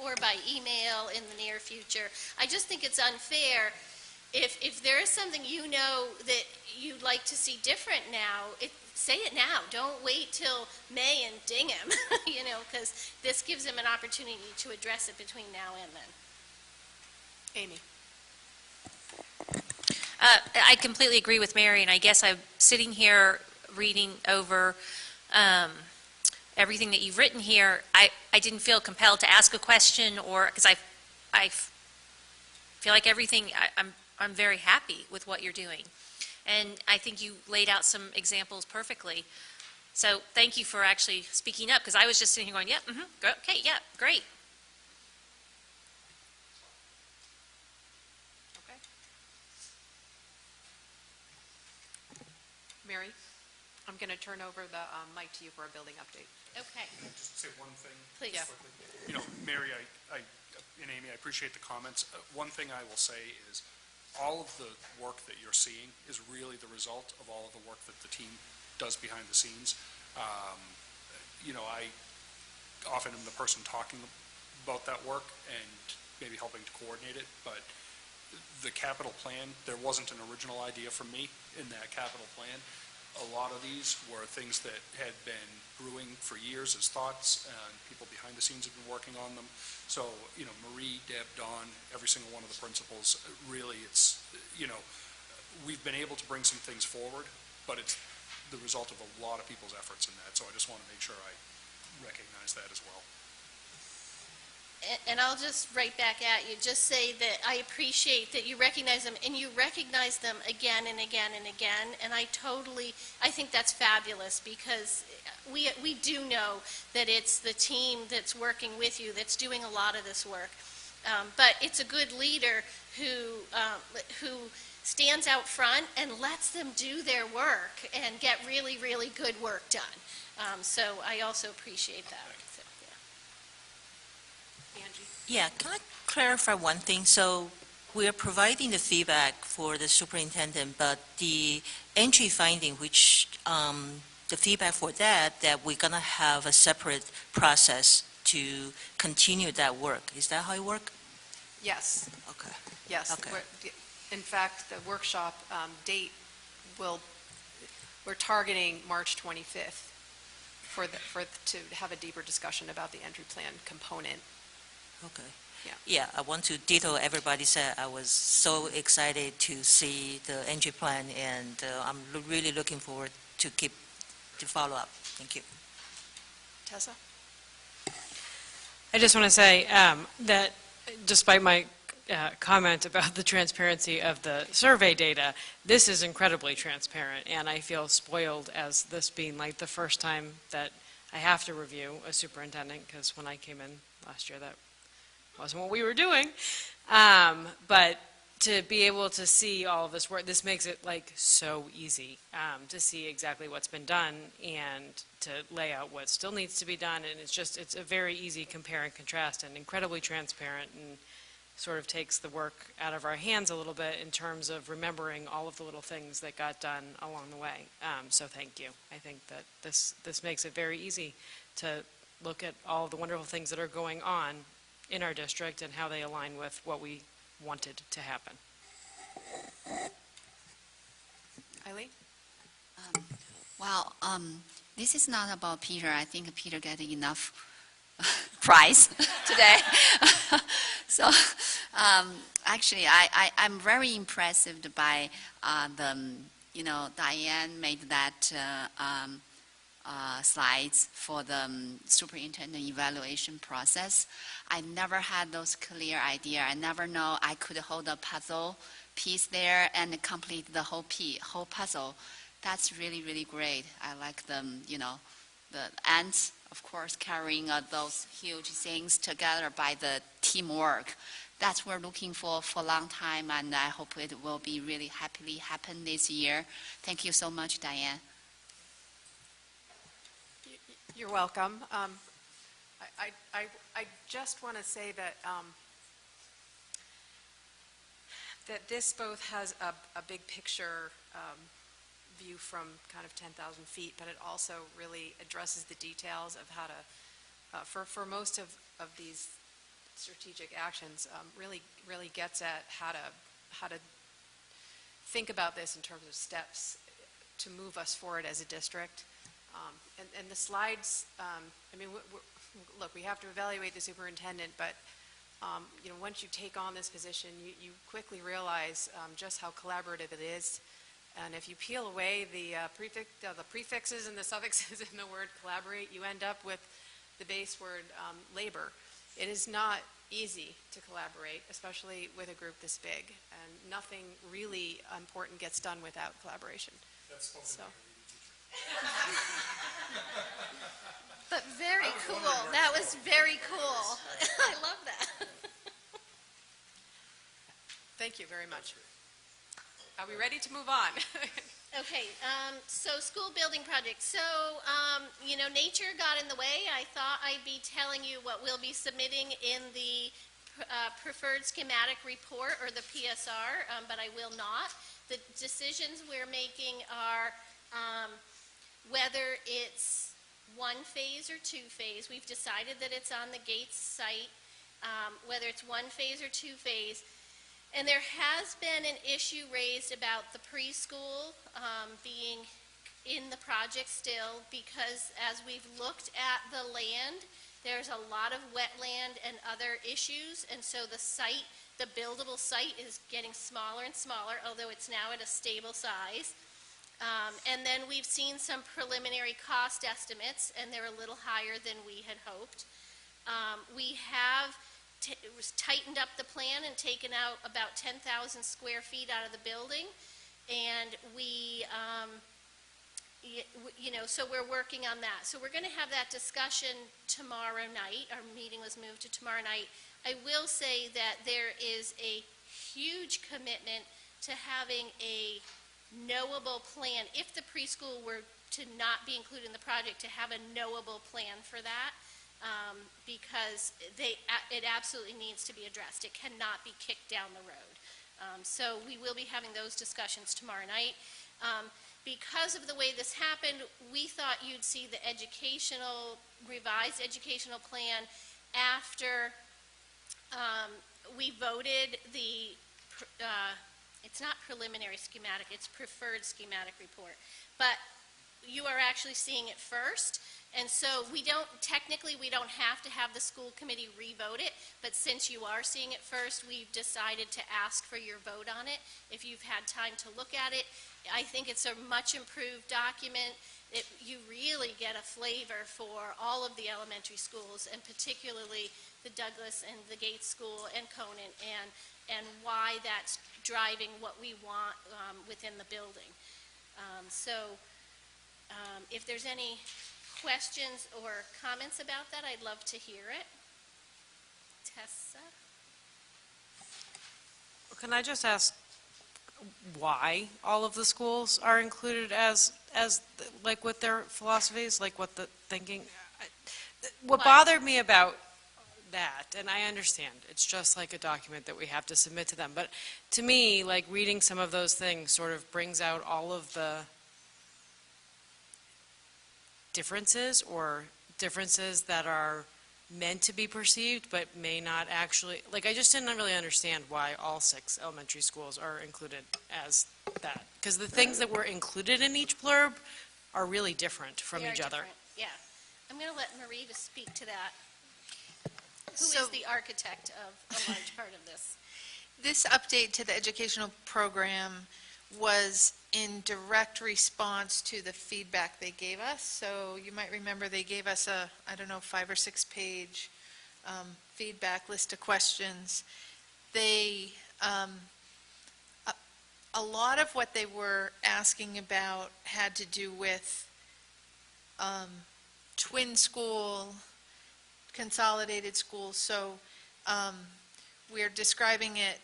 Or by email in the near future. I just think it's unfair if there is something that you'd like to see different now, say it now. Don't wait till May and ding him, because this gives him an opportunity to address it between now and then. Amy. I completely agree with Mary, and I guess I'm sitting here reading over everything that you've written here. I didn't feel compelled to ask a question, or because I feel like everything. I'm very happy with what you're doing, and I think you laid out some examples perfectly. So thank you for actually speaking up, because I was just sitting here going, "Yep, okay, yeah, great." Mary, I'm going to turn over the mic to you for a building update. Okay. Can I just say one thing? Please. Yeah. Quickly? Mary and Amy, I appreciate the comments. One thing I will say is all of the work that you're seeing is really the result of all of the work that the team does behind the scenes. I often am the person talking about that work and maybe helping to coordinate it, but the capital plan, there wasn't an original idea from me in that capital plan. A lot of these were things that had been brewing for years as thoughts, and people behind the scenes have been working on them. So, Marie, Deb, Dawn, every single one of the principals, really it's, we've been able to bring some things forward, but it's the result of a lot of people's efforts in that, so I just want to make sure I recognize that as well. And I'll just write back at you, just say that I appreciate that you recognize them, and you recognize them again and again and again, and I think that's fabulous, because we do know that it's the team that's working with you that's doing a lot of this work. But it's a good leader who stands out front and lets them do their work and get really, really good work done. So I also appreciate that. So, yeah. Angie? Yeah, can I clarify one thing? So we are providing the feedback for the superintendent, but the entry finding, which the feedback for that we're going to have a separate process to continue that work. Is that how it works? Yes. Okay. Yes. Okay. In fact, the workshop date we're targeting March 25th to have a deeper discussion about the entry plan component. Okay. Yeah. Yeah, I want to ditto everybody said. I was so excited to see the entry plan, and I'm really looking forward to follow up. Thank you. Tessa? I just want to say that despite my comment about the transparency of the survey data, this is incredibly transparent, and I feel spoiled as this being like the first time that I have to review a superintendent, because when I came in last year, that wasn't what we were doing. But to be able to see all of this work, this makes it like so easy to see exactly what's been done and to lay out what still needs to be done. And it's a very easy compare and contrast and incredibly transparent, and sort of takes the work out of our hands a little bit in terms of remembering all of the little things that got done along the way. So thank you. I think that this makes it very easy to look at all of the wonderful things that are going on in our district and how they align with what we wanted to happen. Eileen? Well, this is not about Peter. I think Peter getting enough prize today. So actually, I'm very impressed by Diane made that slides for the superintendent evaluation process. I never had those clear idea. I never know I could hold a puzzle piece there and complete the whole puzzle. That's really, really great. I like them, the ants, of course, carrying those huge things together by the teamwork. That's what we're looking for a long time, and I hope it will be really happily happen this year. Thank you so much, Diane. You're welcome. I just want to say that that this both has a big picture view from kind of 10,000 feet, but it also really addresses the details of how to, for most of these strategic actions, really gets at how to think about this in terms of steps to move us forward as a district. And the slides, look, we have to evaluate the superintendent, but once you take on this position, you quickly realize just how collaborative it is. And if you peel away the prefixes and the suffixes in the word collaborate, you end up with the base word labor. It is not easy to collaborate, especially with a group this big, and nothing really important gets done without collaboration. So. But very cool. That was very cool. I love that. Thank you very much. Are we ready to move on? Okay, so school building project. So, nature got in the way. I thought I'd be telling you what we'll be submitting in the preferred schematic report, or the PSR, but I will not. The decisions we're making are whether it's one phase or two phase. We've decided that it's on the Gates site, whether it's one phase or two phase. And there has been an issue raised about the preschool being in the project still, because as we've looked at the land, there's a lot of wetland and other issues, and so the site The buildable site is getting smaller and smaller, although it's now at a stable size. And then we've seen some preliminary cost estimates, and they're a little higher than we had hoped. We have tightened up the plan and taken out about 10,000 square feet out of the building, and we, so we're working on that. So we're going to have that discussion tomorrow night. Our meeting was moved to tomorrow night. I will say that there is a huge commitment to having a knowable plan, if the preschool were to not be included in the project, to have a knowable plan for that, because it absolutely needs to be addressed. It cannot be kicked down the road. So we will be having those discussions tomorrow night. Because of the way this happened, we thought you'd see the revised educational plan after we voted it's not preliminary schematic, it's preferred schematic report. But you are actually seeing it first, and so technically we don't have to have the school committee re-vote it, but since you are seeing it first, we've decided to ask for your vote on it. If you've had time to look at it, I think it's a much improved document. You really get a flavor for all of the elementary schools, and particularly the Douglas and the Gates School and Conant, and why that's driving what we want within the building. If there's any questions or comments about that, I'd love to hear it. Tessa? Can I just ask why all of the schools are included as like what their philosophies, like what the thinking? What bothered me about that, and I understand, it's just like a document that we have to submit to them, but to me, like reading some of those things sort of brings out all of the differences that are meant to be perceived but may not actually, like I just didn't really understand why all 6 elementary schools are included as that. Because the things that were included in each blurb are really different from each other. Yeah. I'm going to let Marie speak to that, who is the architect of a large part of this. This update to the educational program was in direct response to the feedback they gave us. So you might remember they gave us a, 5 or 6 page feedback list of questions. They, a lot of what they were asking about had to do with twin school, consolidated schools. So we're describing it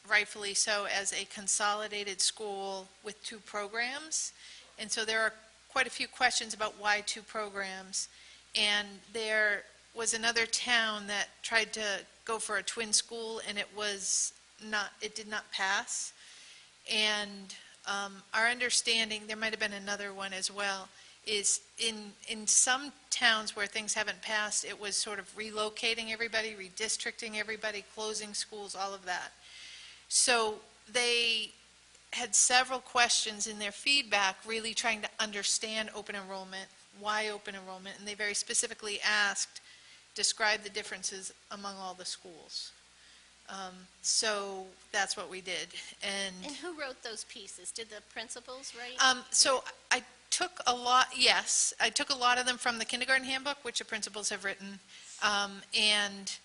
rightfully so as a consolidated school with 2 programs. And so there are quite a few questions about why 2 programs. And there was another town that tried to go for a twin school, and it did not pass. And our understanding, there might have been another one as well, is in some towns where things haven't passed, it was sort of relocating everybody, redistricting everybody, closing schools, all of that. So they had several questions in their feedback, really trying to understand open enrollment, why open enrollment, and they very specifically asked, describe the differences among all the schools. So that's what we did. And who wrote those pieces? Did the principals write? So I took a lot, yes, I took a lot of them from the kindergarten handbook, which the principals have written, and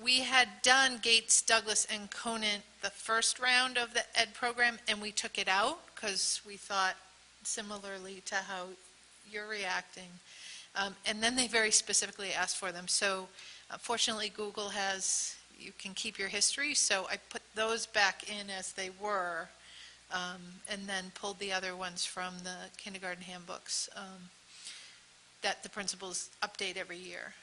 we had done Gates, Douglas, and Conant the first round of the ed program, and we took it out because we thought similarly to how you're reacting. And then they very specifically asked for them. So fortunately, Google has, you can keep your history, so I put those back in as they were, and then pulled the other ones from the kindergarten handbooks that the principals update every year.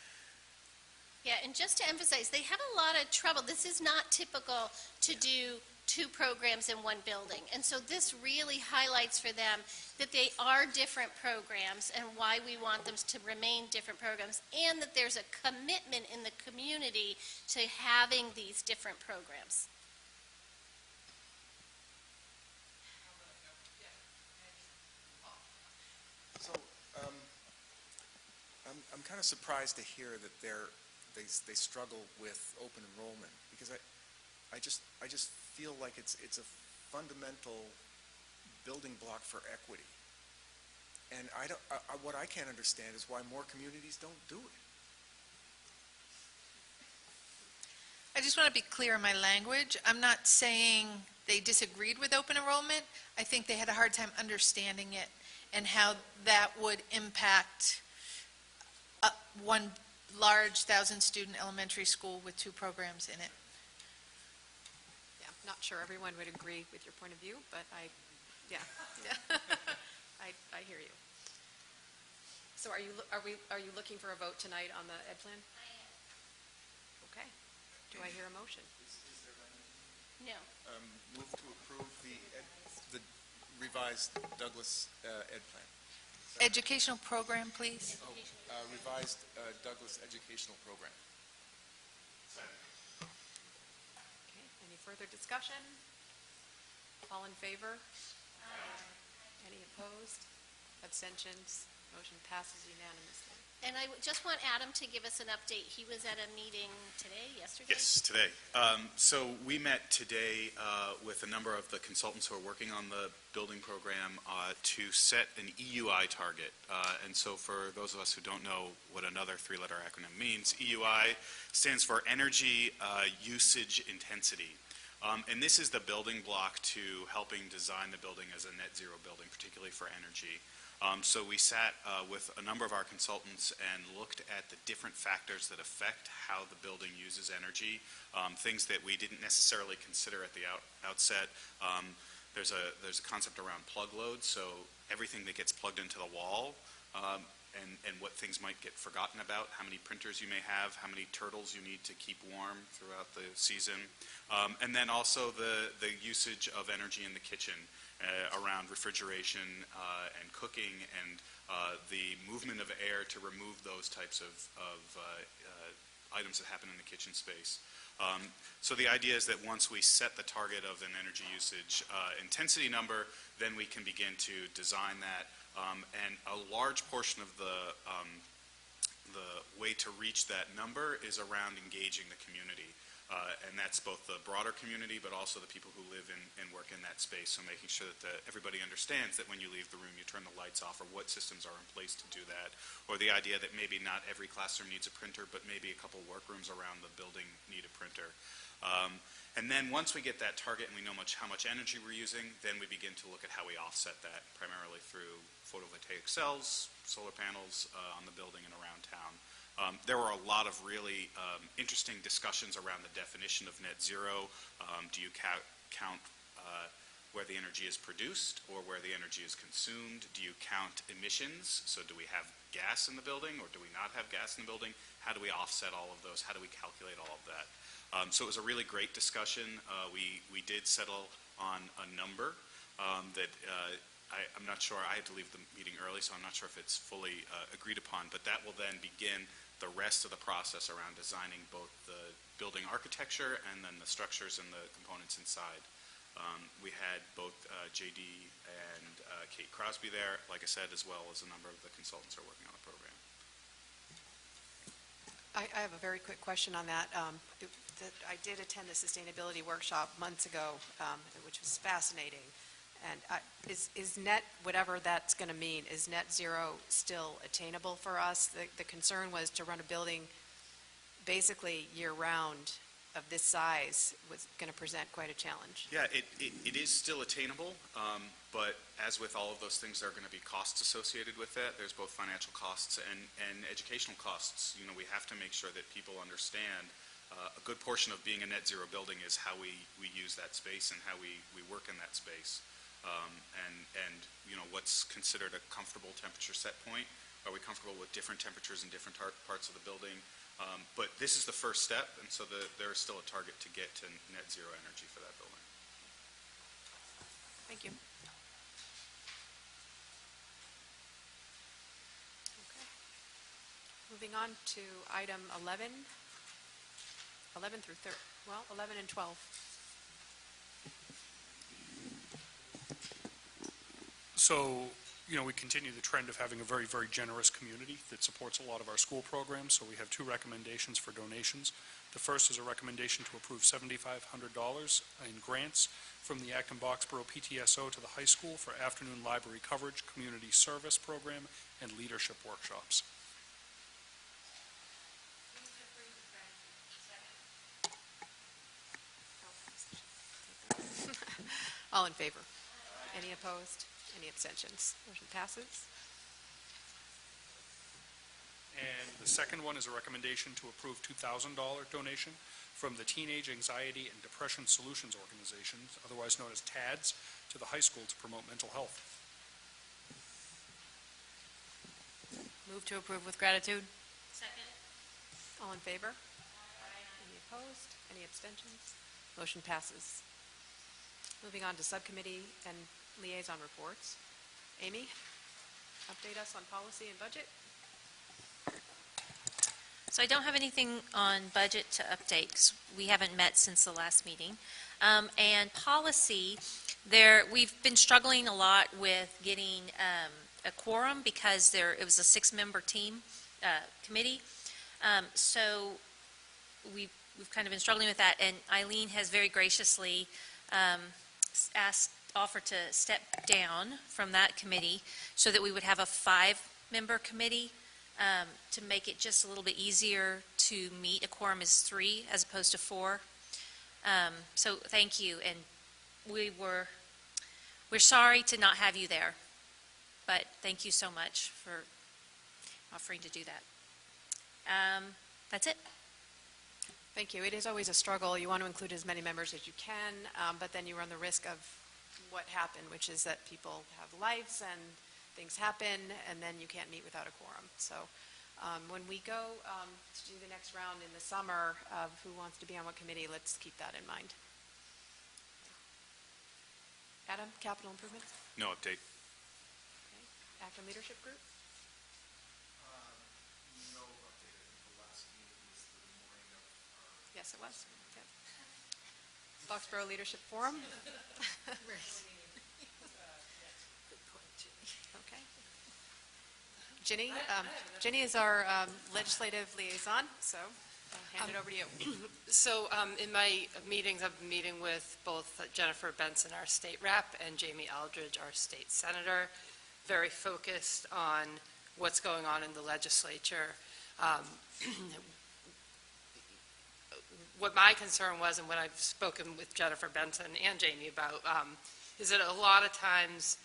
Yeah, and just to emphasize, they have a lot of trouble. This is not typical to do 2 programs in one building. And so this really highlights for them that they are different programs and why we want them to remain different programs, and that there's a commitment in the community to having these different programs. So I'm kind of surprised to hear that they struggle with open enrollment, because I just feel like it's a fundamental building block for equity. And what I can't understand is why more communities don't do it. I just want to be clear in my language. I'm not saying they disagreed with open enrollment. I think they had a hard time understanding it and how that would impact one large 1,000-student elementary school with 2 programs in it. Yeah, I'm not sure everyone would agree with your point of view, but yeah. I hear you. So are you looking for a vote tonight on the ed plan? I am. Okay. Do I hear a motion? No. Move to approve the revised Douglas ed plan. Educational program, please. Revised Douglas educational program. Okay, any further discussion? All in favor? Any opposed? Abstentions? Motion passes unanimously. And I just want Adam to give us an update. He was at a meeting today, yesterday? Yes, today. So we met today with a number of the consultants who are working on the building program to set an EUI target. And so for those of us who don't know what another 3-letter acronym means, EUI stands for Energy Usage Intensity. And this is the building block to helping design the building as a net zero building, particularly for energy. So we sat with a number of our consultants and looked at the different factors that affect how the building uses energy, things that we didn't necessarily consider at the outset. There's a concept around plug load, so everything that gets plugged into the wall, and what things might get forgotten about, how many printers you may have, how many turtles you need to keep warm throughout the season, and then also the usage of energy in the kitchen around refrigeration and cooking and the movement of air to remove those types of items that happen in the kitchen space. So the idea is that once we set the target of an energy usage intensity number, then we can begin to design that. And a large portion of the way to reach that number is around engaging the community. And that's both the broader community, but also the people who live and work in that space. So making sure that everybody understands that when you leave the room, you turn the lights off, or what systems are in place to do that. Or the idea that maybe not every classroom needs a printer, but maybe a couple workrooms around the building need a printer. And then once we get that target and we know how much energy we're using, then we begin to look at how we offset that, primarily through photovoltaic cells, solar panels on the building and around town. There were a lot of really interesting discussions around the definition of net zero. Do you count where the energy is produced or where the energy is consumed? Do you count emissions? So do we have gas in the building or do we not have gas in the building? How do we offset all of those? How do we calculate all of that? So it was a really great discussion. We did settle on a number that I'm not sure, I had to leave the meeting early, so I'm not sure if it's fully agreed upon, but that will then begin the rest of the process around designing both the building architecture and then the structures and the components inside. We had both JD and Kate Crosby there, like I said, as well as a number of the consultants who are working on the program. I have a very quick question on that. I did attend the sustainability workshop months ago, which was fascinating. And is net, whatever that's going to mean, is net zero still attainable for us? The concern was to run a building basically year-round of this size was going to present quite a challenge. Yeah, it is still attainable, but as with all of those things, there are going to be costs associated with that. There's both financial costs and educational costs. You know, we have to make sure that people understand a good portion of being a net zero building is how we use that space and how we work in that space. And you know, what's considered a comfortable temperature set point? Are we comfortable with different temperatures in different parts of the building? But this is the first step, and so there is still a target to get to net zero energy for that building. Thank you. Okay. Moving on to item 11 through 11 and 12. So, you know, we continue the trend of having a very, very generous community that supports a lot of our school programs. So we have 2 recommendations for donations. The first is a recommendation to approve $7,500 in grants from the Acton-Boxborough PTSO to the high school for afternoon library coverage, community service program, and leadership workshops. All in favor? Any opposed? Any abstentions? Motion passes. And the second one is a recommendation to approve $2,000 donation from the Teenage Anxiety and Depression Solutions Organization, otherwise known as TADS, to the high school to promote mental health. Move to approve with gratitude. Second. All in favor? Any opposed? Any abstentions? Motion passes. Moving on to subcommittee and liaison reports. Amy, update us on policy and budget. So I don't have anything on budget to update, 'cause we haven't met since the last meeting. And policy, we've been struggling a lot with getting a quorum because it was a 6-member team, committee. So we've kind of been struggling with that, and Eileen has very graciously offered to step down from that committee so that we would have a 5-member committee to make it just a little bit easier to meet. A quorum is 3 as opposed to 4. So thank you, and we're sorry to not have you there, but thank you so much for offering to do that. That's it. Thank you. It is always a struggle. You want to include as many members as you can, but then you run the risk of what happened, which is that people have lives and things happen, and then you can't meet without a quorum. So when we go to do the next round in the summer of who wants to be on what committee, let's keep that in mind. Adam, capital improvements? No update. Okay. Acton Leadership Group? No update. I think the last meeting was the morning of our... Yes, it was. Yep. Boxborough Leadership Forum? Okay. Ginny is our legislative liaison, so I'll hand it over to you. So in my meetings, I've been meeting with both Jennifer Benson, our state rep, and Jamie Aldridge, our state senator, very focused on what's going on in the legislature. What my concern was, and what I've spoken with Jennifer Benson and Jamie about, is that a lot of times,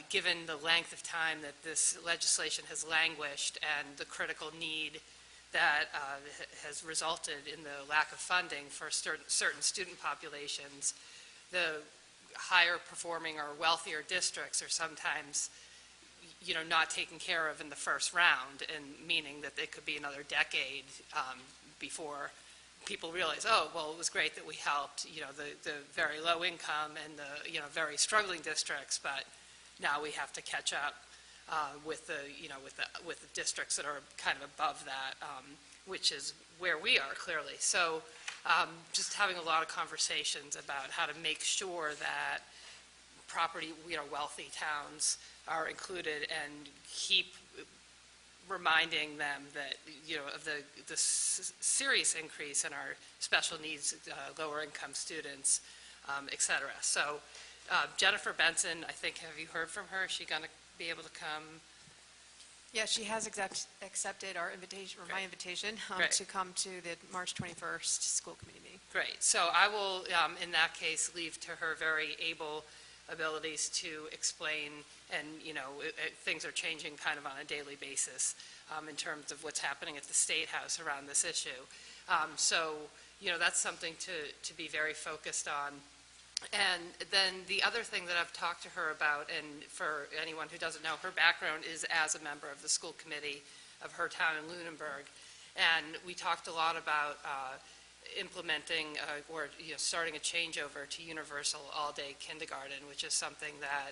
given the length of time that this legislation has languished and the critical need that has resulted in the lack of funding for certain student populations, the higher performing or wealthier districts are sometimes, not taken care of in the first round, and meaning that it could be another decade before people realize, oh, well, it was great that we helped, the very low income and the, very struggling districts, but now we have to catch up with the districts that are kind of above that, which is where we are clearly. So just having a lot of conversations about how to make sure that wealthy towns are included, and keep reminding them that, of the serious increase in our special needs, lower income students, et cetera. So Jennifer Benson, I think, have you heard from her? Is she going to be able to come? Yeah, she has accepted our invitation, or my invitation, to come to the March 21st school committee meeting. Great. So I will, in that case, leave to her very able abilities to explain, and, things are changing kind of on a daily basis in terms of what's happening at the State House around this issue. So, that's something to be very focused on. And then the other thing that I've talked to her about, and for anyone who doesn't know, her background is as a member of the school committee of her town in Lunenburg. And we talked a lot about implementing or starting a changeover to universal all-day kindergarten, which is something that,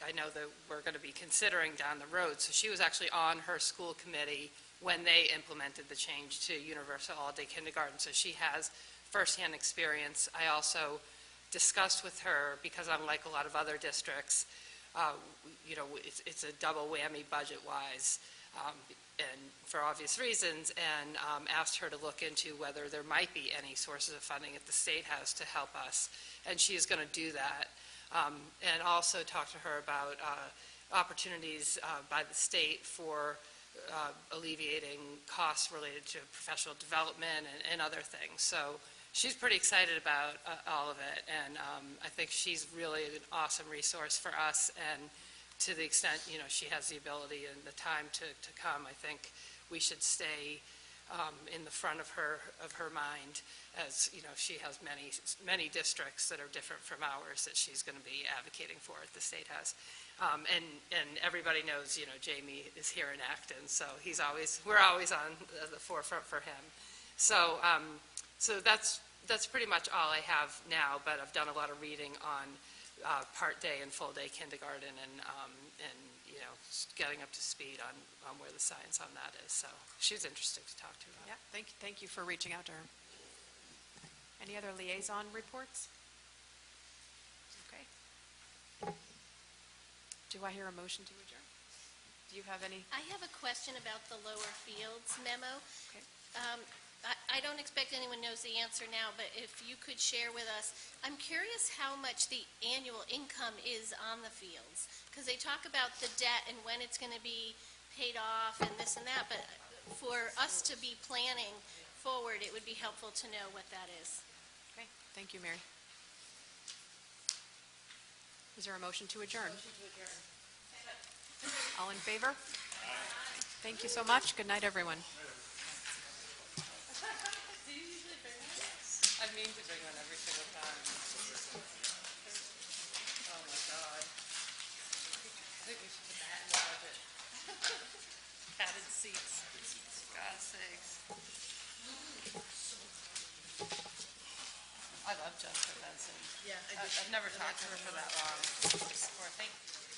I know that we're going to be considering down the road. So she was actually on her school committee when they implemented the change to universal all-day kindergarten. So she has firsthand experience. I also discussed with her, because unlike a lot of other districts, it's a double whammy budget-wise. and for obvious reasons, and asked her to look into whether there might be any sources of funding that the state has to help us, and she is going to do that. And also talked to her about opportunities by the state for alleviating costs related to professional development and other things. So she's pretty excited about all of it, and I think she's really an awesome resource for us, and to the extent, she has the ability and the time to come, I think we should stay in the front of her mind, as, she has many districts that are different from ours that she's going to be advocating for, the state has. And everybody knows, Jamie is here in Acton, so we're always on the forefront for him. So that's pretty much all I have now, but I've done a lot of reading on part day and full day kindergarten, and getting up to speed on where the science on that is. So she's interesting to talk to about. Yeah, thank you for reaching out to her. Any other liaison reports? Okay. Do I hear a motion to adjourn? Do you have any? I have a question about the Lower Fields memo. Okay. I don't expect anyone knows the answer now, but if you could share with us, I'm curious how much the annual income is on the fields, because they talk about the debt and when it's going to be paid off and this and that, but for us to be planning forward, it would be helpful to know what that is. Okay, thank you, Mary. Is there a motion to adjourn? Motion to adjourn. All in favor? Thank you so much. Good night, everyone. I mean to bring one every single time. Oh, my God. I think we should put that in the budget. Padded seats. God's sakes. I love Jennifer Benson. Yeah, I've never talked to her for that long. Thank you.